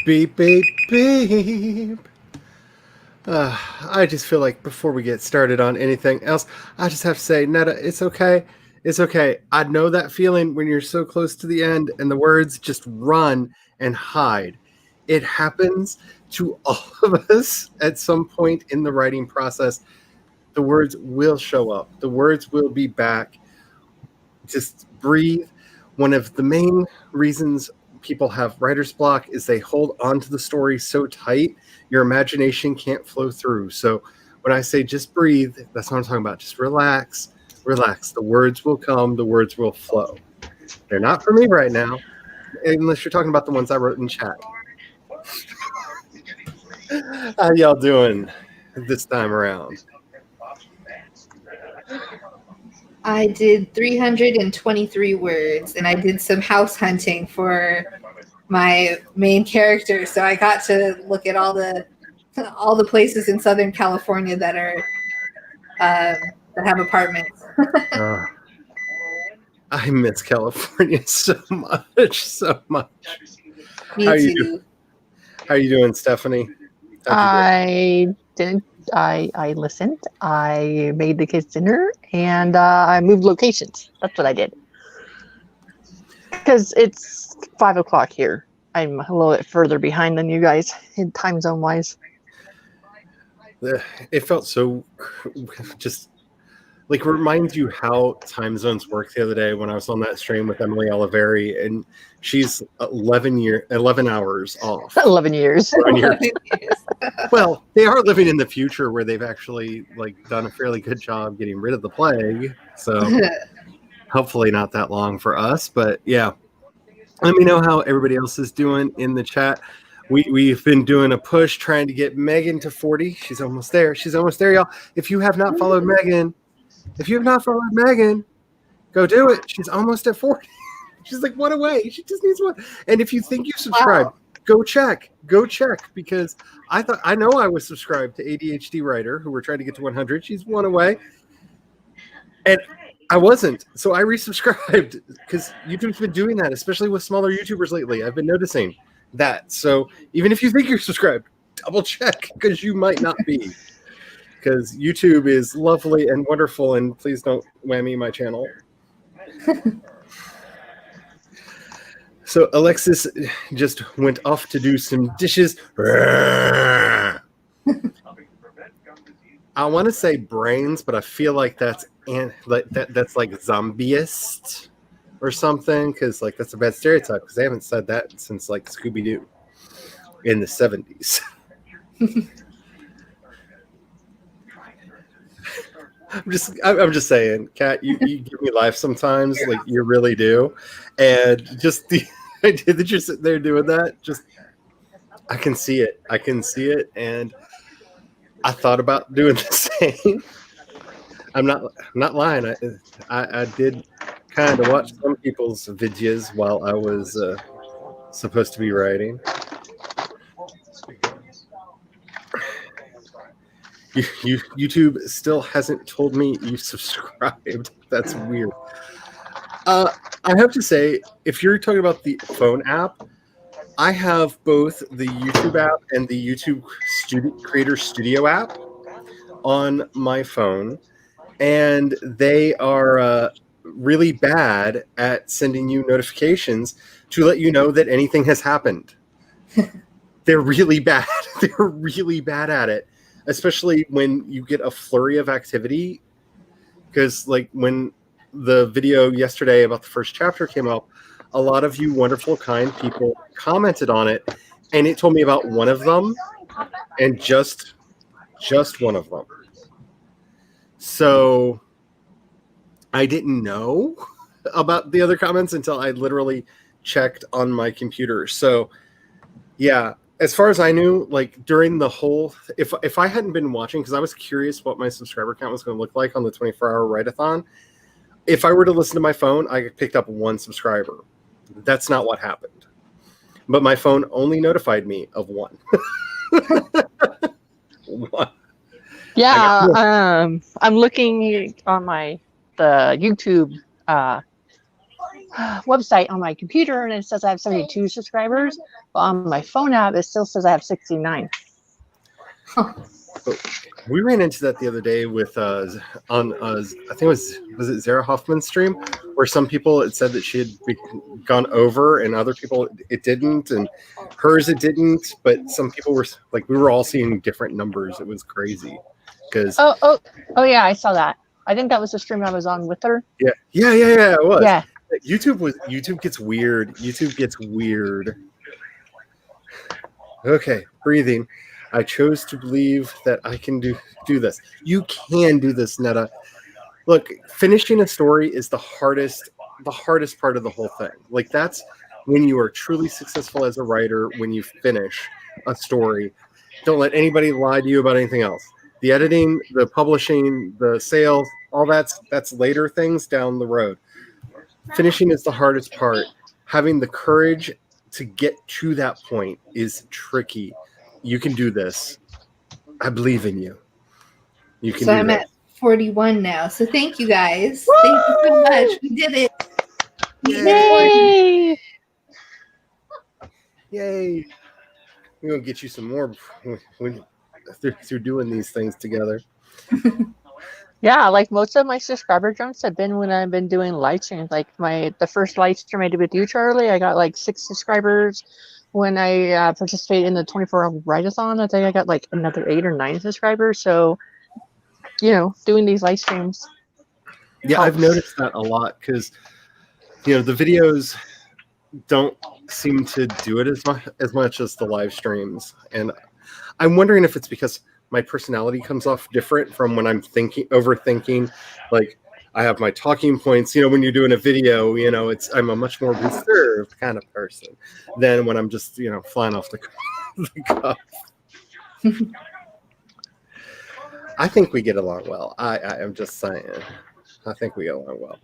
Beep, beep, beep. I just feel like before we get started on anything else, I just have to say, Netta, it's okay. It's okay. I know that feeling when you're so close to the end and the words just run and hide. It happens to all of us at some point in the writing process. The words will show up. The words will be back. Just breathe. One of the main reasons people have writer's block is they hold on to the story so tight, your imagination can't flow through. So when I say just breathe, that's what I'm talking about. Just relax, relax. The words will come, the words will flow. They're not for me right now, unless you're talking about the ones I wrote in chat. How y'all doing this time around? I did 323 words, and I did some house hunting for my main character. So I got to look at all the places in Southern California that are that have apartments. I miss California so much, so much. Me How too. How you doing, Stephanie? I didn't. I listened. I made the kids dinner, and I moved locations. That's what I did. Because it's 5 o'clock here. I'm a little bit further behind than you guys in time zone wise. It felt so just like reminds you how time zones work. The other day when I was on that stream with Emily Oliveri, and she's 11 hours off. 11 years. Well, they are living in the future where they've actually done a fairly good job getting rid of the plague. So hopefully not that long for us, but yeah. Let me know how everybody else is doing in the chat. We've been doing a push trying to get Megan to 40. She's almost there. She's almost there, y'all. If you have not followed Megan, go do it. She's almost at 40. She's like one away. She just needs one. And if you think you subscribed, go check, because I know I was subscribed to ADHD Writer, who we're trying to get to 100. She's one away. And I wasn't, so I resubscribed because YouTube's been doing that, especially with smaller YouTubers lately. I've been noticing that. So even if you think you're subscribed, double check, because you might not be. Because YouTube is lovely and wonderful, and please don't whammy my channel. So Alexis just went off to do some dishes. I want to say brains, but I feel like that's like zombieist or something, because that's a bad stereotype, because they haven't said that since Scooby-Doo in the 70s. I'm just saying, Kat, you give me life sometimes, you really do, and just the idea that you're sitting there doing that, I can see it, and I thought about doing the same. I'm not lying. I did kind of watch some people's videos while I was supposed to be writing. YouTube still hasn't told me you subscribed. That's weird. I have to say, if you're talking about the phone app, I have both the YouTube app and the YouTube Creator Studio app on my phone, and they are really bad at sending you notifications to let you know that anything has happened. They're really bad. They're really bad at it, especially when you get a flurry of activity. Because when the video yesterday about the first chapter came out, a lot of you wonderful, kind people commented on it, and it told me about one of them, and just one of them. So I didn't know about the other comments until I literally checked on my computer. So yeah, as far as I knew, during the whole, if I hadn't been watching, because I was curious what my subscriber count was going to look like on the 24-hour write-a-thon, if I were to listen to my phone, I picked up one subscriber. That's not what happened. But my phone only notified me of one. One. Yeah, I'm looking on the YouTube website on my computer and it says I have 72 subscribers, but on my phone app it still says I have 69. We ran into that the other day with I think it was it Zara Hoffman's stream, where some people it said that she had gone over and other people it didn't, and hers it didn't, but some people were like, we were all seeing different numbers. It was crazy because Oh yeah, I saw that. I think that was the stream I was on with her. yeah, it was. Yeah. YouTube gets weird. YouTube gets weird. Okay, breathing. I chose to believe that I can do this. You can do this, Netta. Look, finishing a story is the hardest part of the whole thing. Like, that's when you are truly successful as a writer, when you finish a story. Don't let anybody lie to you about anything else. The editing, the publishing, the sales, all that's later things down the road. Finishing is the hardest part. Having the courage to get to that point is tricky. You can do this. I believe in you. You can. So do I'm this. at 41 now. So thank you guys. Woo! Thank you so much. We did it. Yay! Yay! We're gonna get you some more when through doing these things together. Yeah, like most of my subscriber jumps have been when I've been doing live streams. Like the first live stream I did with you, Charlie, I got like 6 subscribers. When I participated in the 24-hour write-a-thon, I think I got like another 8 or 9 subscribers. So, doing these live streams. Yeah, I've noticed that a lot because, the videos don't seem to do it as much as the live streams. And I'm wondering if it's because my personality comes off different from when I'm overthinking. Like, I have my talking points. When you're doing a video, I'm a much more reserved kind of person than when I'm just, flying off the cuff. I think we get along well. I am just saying. I think we get along well.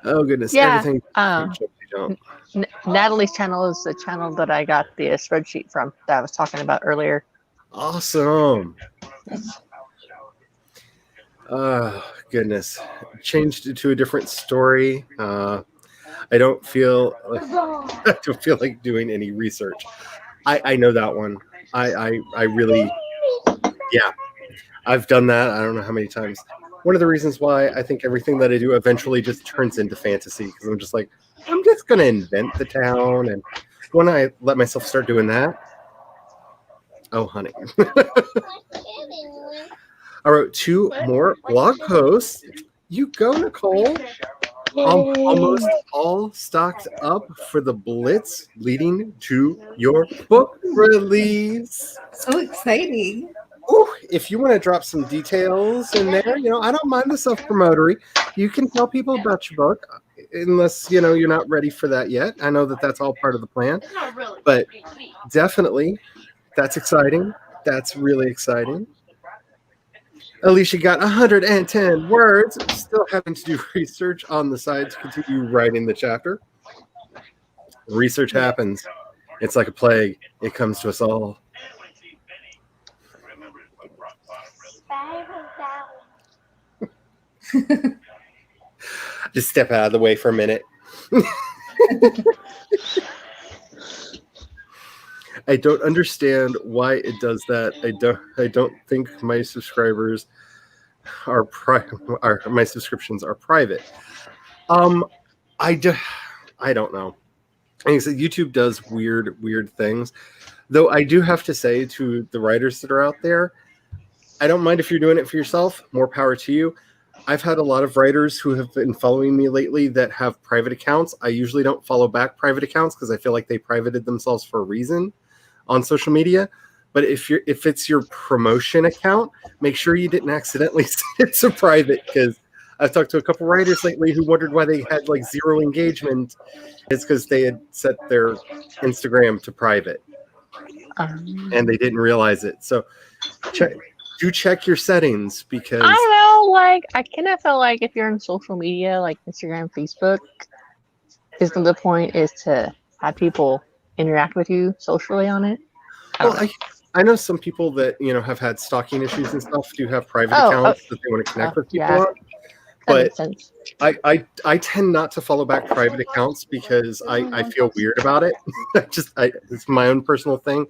Oh, goodness. Yeah. Everything. Natalie's channel is the channel that I got the spreadsheet from that I was talking about earlier. Awesome. Oh, goodness. Changed it to a different story. I don't feel like doing any research. I know that one. I really, yeah, I've done that. I don't know how many times. One of the reasons why I think everything that I do eventually just turns into fantasy, because I'm just like, I'm just going to invent the town. And when I let myself start doing that, oh, honey. I wrote 2 more blog posts. You go, Nicole. Almost all stocked up for the blitz leading to your book release. So exciting. Ooh, if you want to drop some details in there, I don't mind the self-promotory. You can tell people about your book, unless, you're not ready for that yet. I know that that's all part of the plan. But definitely, that's exciting. That's really exciting. Alicia got 110 words. Still having to do research on the side to continue writing the chapter. Research happens. It's like a plague. It comes to us all. Just step out of the way for a minute. I don't understand why it does that. I don't think my subscribers my subscriptions are private. I don't know. I think YouTube does weird things. Though I do have to say to the writers that are out there, I don't mind if you're doing it for yourself. More power to you. I've had a lot of writers who have been following me lately that have private accounts. I usually don't follow back private accounts because I feel like they privated themselves for a reason on social media. But if it's your promotion account, make sure you didn't accidentally set it to private, because I've talked to a couple writers lately who wondered why they had like 0 engagement. It's because they had set their Instagram to private and they didn't realize it. So check your settings, because I don't know, like I kind of feel like if you're on social media like Instagram, Facebook, isn't the point is to have people interact with you socially on it? I know some people that have had stalking issues and stuff do have private accounts that they want to connect with people on. But makes sense. I tend not to follow back private accounts because I feel weird about it. It's my own personal thing.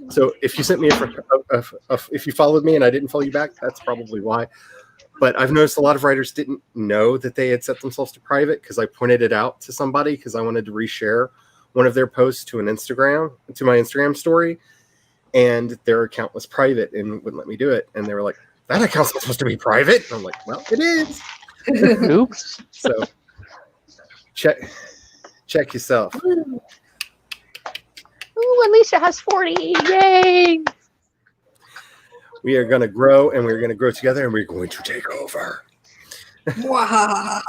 So if you sent me if you followed me and I didn't follow you back, that's probably why. But I've noticed a lot of writers didn't know that they had set themselves to private because I pointed it out to somebody because I wanted to reshare one of their posts to my Instagram story, and their account was private and wouldn't let me do it. And they were like, "That account's not supposed to be private." And I'm like, "Well, it is." Oops. So check yourself. Ooh, Alicia has 40. Yay! We are going to grow, and we're going to grow together, and we're going to take over. Wow.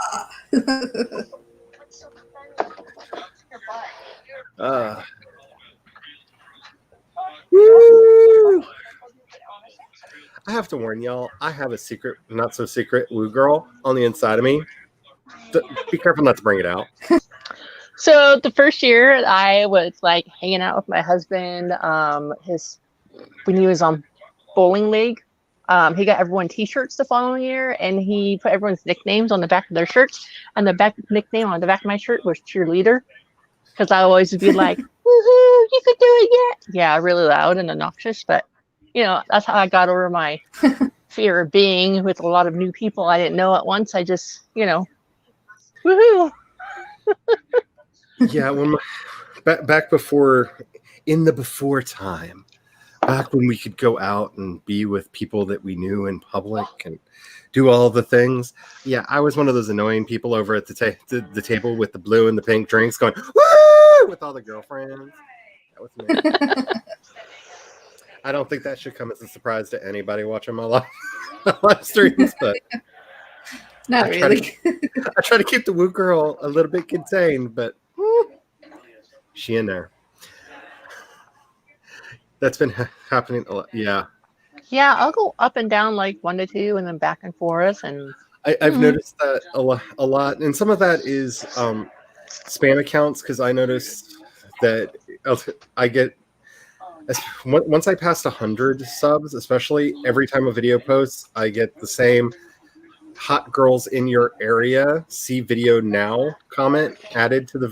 Woo! I have to warn y'all, I have a secret, not so secret woo girl on the inside of me. Be careful not to bring it out. So the first year I was like hanging out with my husband, when he was on bowling league, he got everyone t-shirts the following year, and he put everyone's nicknames on the back of their shirts, and the back nickname on the back of my shirt was cheerleader, because I always would be like, "Woohoo, you could do it yet!" Yeah, really loud and obnoxious, but that's how I got over my fear of being with a lot of new people I didn't know at once. I just, woohoo. Yeah, when back before, in the before time, back when we could go out and be with people that we knew in public and do all the things. Yeah, I was one of those annoying people over at the table with the blue and the pink drinks going, "Woo!" with all the girlfriends. That was me. I don't think that should come as a surprise to anybody watching my live streams, but Not really. I try to keep the woo girl a little bit contained, but she in there. That's been happening a lot. Yeah. Yeah, I'll go up and down like 1 to 2 and then back and forth. And I've noticed that a lot. And some of that is spam accounts, because I noticed that I get, once I passed 100 subs, especially every time a video posts, I get the same "hot girls in your area, see video now" comment added to the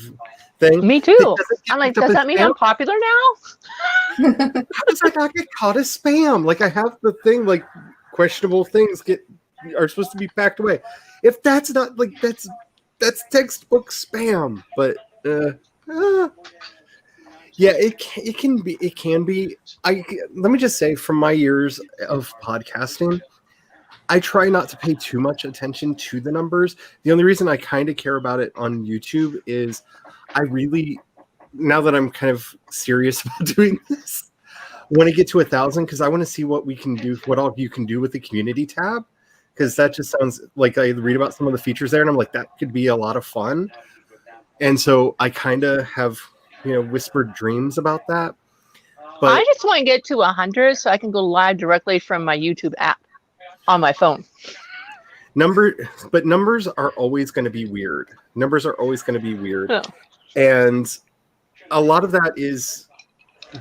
thing. me too. I'm like, does that mean I'm popular now? How does that not get caught as spam? Like, I have the thing, like, questionable things are supposed to be packed away. If that's not, like, that's textbook spam. But yeah, it can be. Let me just say, from my years of podcasting, I try not to pay too much attention to the numbers. The only reason I kind of care about it on YouTube is I really, now that I'm kind of serious about doing this, want to get to 1,000, because I want to see what we can do, what all you can do with the community tab, because that just sounds like, I read about some of the features there and I'm like, that could be a lot of fun. And so I kind of have, whispered dreams about that. But I just want to get to 100 so I can go live directly from my YouTube app on my phone. Numbers are always going to be weird. Oh. And a lot of that is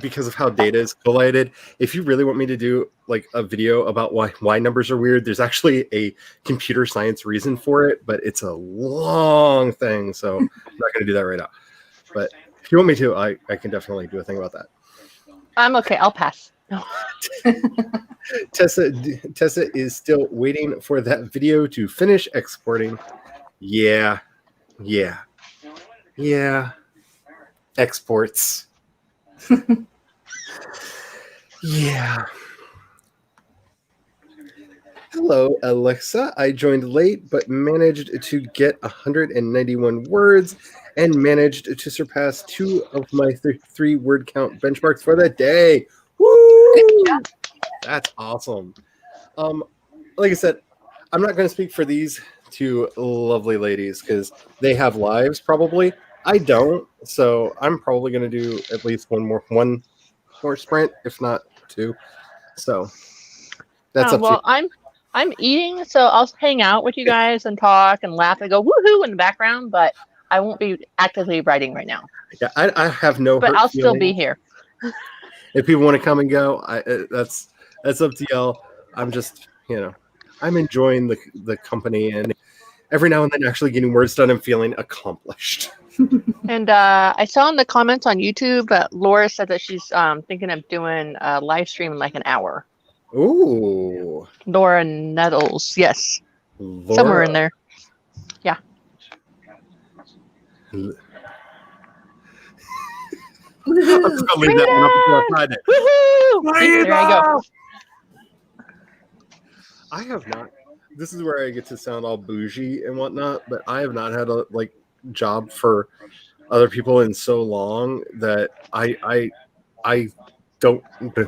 because of how data is collated. If you really want me to do like a video about why numbers are weird, there's actually a computer science reason for it, but it's a long thing, so I'm not going to do that right now. But if you want me to, I can definitely do a thing about that. I'm okay. I'll pass. No. Tessa is still waiting for that video to finish exporting. Yeah. Exports. Yeah. Hello, Alexa. I joined late, but managed to get 191 words and managed to surpass 2 of my 3 word count benchmarks for the day. Woo! That's awesome. Like I said, I'm not going to speak for these 2 lovely ladies because they have lives probably. I don't, so I'm probably going to do at least one more sprint, if not 2. So that's up to you. I'm eating, so I'll hang out with you guys and talk and laugh and go woohoo in the background, but I won't be actively writing right now. Yeah, I have no. But I'll still be here. If people want to come and go, that's up to y'all. I'm just, I'm enjoying the company, and every now and then actually getting words done and feeling accomplished. And I saw in the comments on YouTube that Laura said that she's thinking of doing a live stream in like an hour. Ooh. Laura Nettles, yes, Laura. somewhere in there. Yeah. I'm just gonna leave that one up until I find it. Woohoo! See, there I go. I have not. This is where I get to sound all bougie and whatnot, but I have not had a job for other people in so long that I don't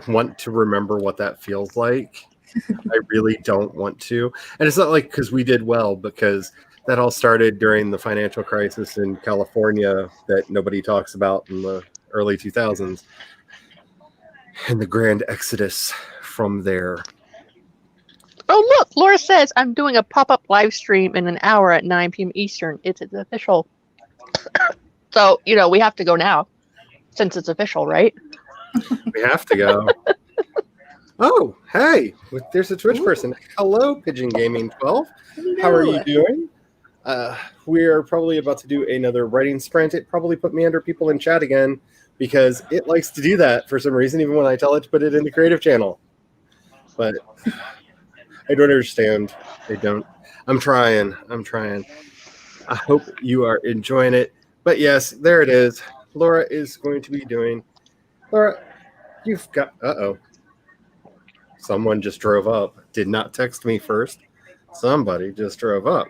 want to remember what that feels like. I really don't want to, and it's not like because we did well, because that all started during the financial crisis in California that nobody talks about in the early 2000s, and the grand exodus from there. Oh, look, Laura says I'm doing a pop-up live stream in an hour at 9 p.m. Eastern. It's official. So, we have to go now since it's official, right? We have to go. Oh, hey, there's a Twitch person. Hello, Pigeon Gaming 12. How are you doing? We are probably about to do another writing sprint. It probably put me under people in chat again because it likes to do that for some reason, even when I tell it to put it in the creative channel. But I don't understand. I don't. I'm trying. I hope you are enjoying it. But yes, there it is. Laura is going to be doing. Laura, you've got. Uh-oh. Someone just drove up. Did not text me first. Somebody just drove up.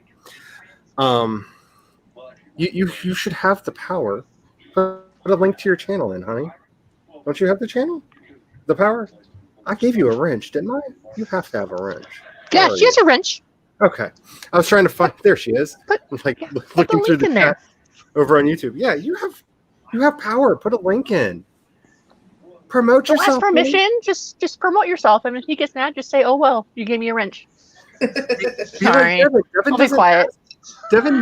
You should have the power. Put a link to your channel in, honey. Don't you have the channel? The power? I gave you a wrench, didn't I? You have to have a wrench. Yeah, she has a wrench. Okay. I was trying to find. There she is. Looking through the chat over on YouTube. Yeah, you have power. Put a link in. Promote yourself. Ask permission. Just promote yourself. And if he gets mad, just say, "Oh well, you gave me a wrench." Sorry. Devin I'll be quiet. Devin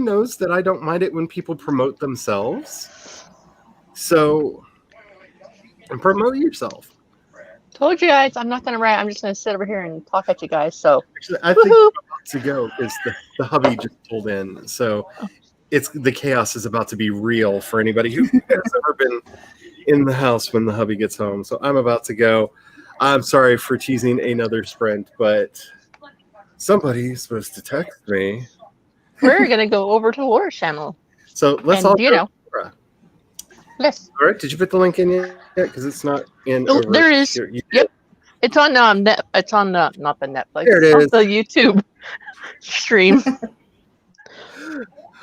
knows that I don't mind it when people promote themselves. So, promote yourself. Told you guys, I'm not gonna write. I'm just gonna sit over here and talk at you guys. So, actually, I think I'm about to go because the hubby just pulled in. So, the chaos is about to be real for anybody who has ever been in the house when the hubby gets home. So, I'm about to go. I'm sorry for teasing another sprint, but somebody's supposed to text me. We're gonna go over to Laura's channel. So let's all go. Laura. Yes. All right. Did you put the link in yet? Because it's not in. Oh, over there it is. here. Yep. It's on it's on not the Netflix. There it is. The YouTube stream.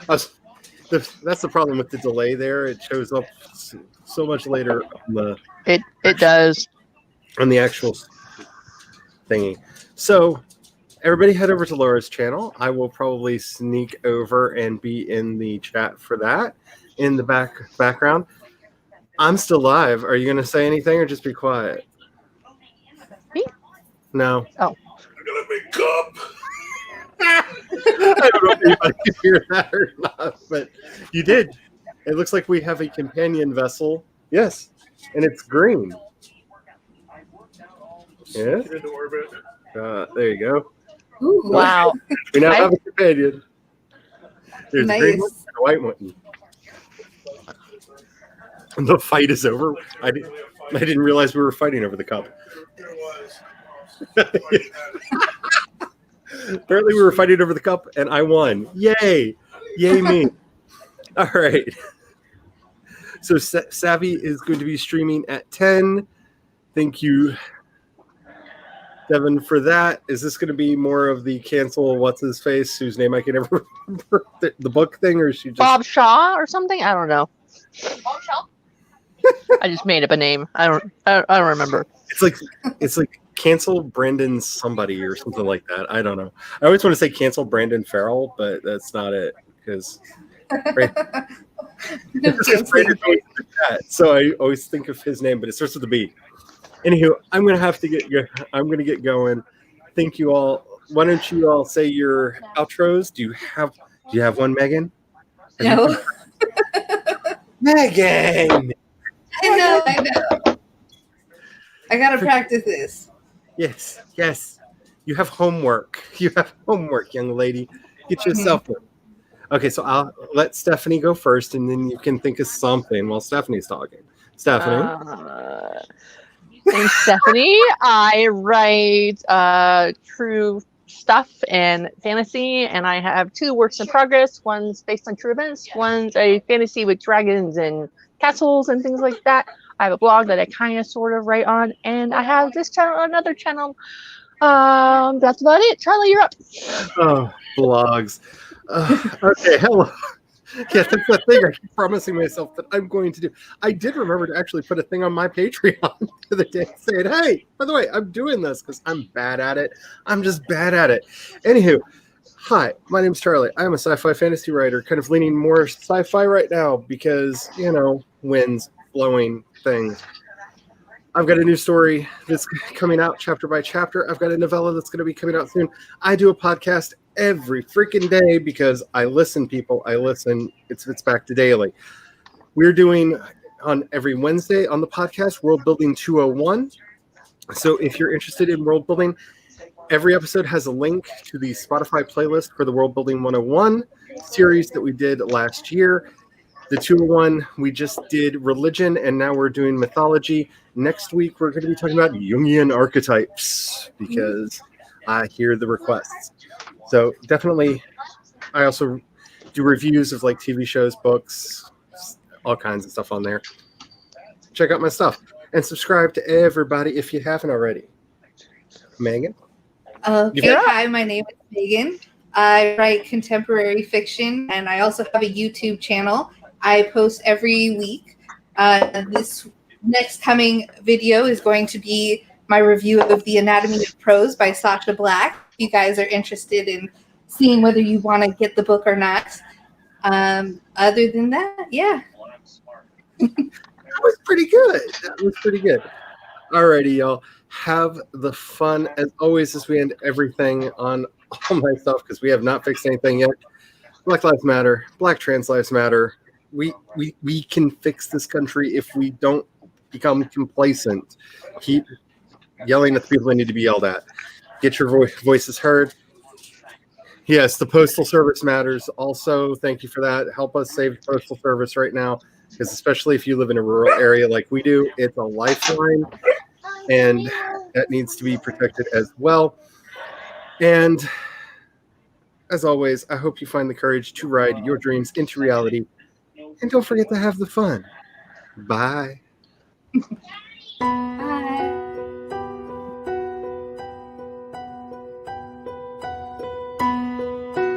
That's the problem with the delay there. It shows up so much later on the. It does. On the actual thingy. So everybody head over to Laura's channel. I will probably sneak over and be in the chat for that in the background. I'm still live. Are you going to say anything or just be quiet? Me? No. Oh. I'm going to make up. I don't know if anybody can hear that or not, but you did. It looks like we have a companion vessel. Yes. And it's green. Yeah. There you go. Ooh. Wow. We now have a companion. There's Nice. a green one and a white one. And the fight is over. I didn't realize we were fighting over the cup. Apparently we were fighting over the cup and I won. Yay. Yay me. All right. So Savvy is going to be streaming at 10. Thank you, Devin, for that. Is this going to be more of the cancel what's his face, whose name I can never remember, the book thing, or is she just Bob Shaw or something? I don't know. Bob Shaw. I just made up a name. I don't remember. It's like cancel Brandon somebody or something like that. I don't know. I always want to say cancel Brandon Farrell, but that's not it because Brandon's always in the chat, so I always think of his name, but it starts with a B. Anywho, I'm gonna get going. Thank you all. Why don't you all say your outros? Do you have one, Megan? No. Megan. I know. I gotta practice this. Yes. You have homework. You have homework, young lady. Get yourself one. Okay, so I'll let Stephanie go first, and then you can think of something while Stephanie's talking. Stephanie? I'm Stephanie. I write true stuff and fantasy, and I have 2 works in progress. One's based on true events. One's a fantasy with dragons and castles and things like that. I have a blog that I kind of sort of write on, and I have this channel, another channel. That's about it. Charlie, you're up. Oh, blogs. Okay, hello. Yeah, that's the thing I keep promising myself that I'm going to do. I did remember to actually put a thing on my Patreon the other day saying, hey, by the way, I'm doing this because I'm bad at it. I'm just bad at it. Anywho, hi, my name's Charlie. I'm a sci-fi fantasy writer, kind of leaning more sci-fi right now because, winds blowing things. I've got a new story that's coming out chapter by chapter. I've got a novella that's going to be coming out soon. I do a podcast every freaking day because I listen, people. I listen. It's back to daily. We're doing on every Wednesday on the podcast, World Building 201. So if you're interested in world building, every episode has a link to the Spotify playlist for the World Building 101 series that we did last year. The 201, we just did religion, and now we're doing mythology. Next week, we're going to be talking about Jungian archetypes because I hear the requests. So definitely, I also do reviews of like TV shows, books, all kinds of stuff on there. Check out my stuff and subscribe to everybody if you haven't already. Megan? Okay, hi, my name is Megan. I write contemporary fiction, and I also have a YouTube channel. I post every week. This next coming video is going to be my review of The Anatomy of Prose by Sacha Black. If you guys are interested in seeing whether you want to get the book or not. Other than that, yeah. That was pretty good. Alrighty, y'all. Have the fun as always as we end everything on all my stuff because we have not fixed anything yet. Black Lives Matter. Black trans lives matter. We can fix this country if we don't become complacent. Keep yelling at the people that need to be yelled at. Get your voices heard. Yes, the Postal Service matters. Also, thank you for that. Help us save the Postal Service right now, because especially if you live in a rural area like we do, it's a lifeline, and that needs to be protected as well. And as always, I hope you find the courage to ride your dreams into reality. And don't forget to have the fun. Bye. Bye.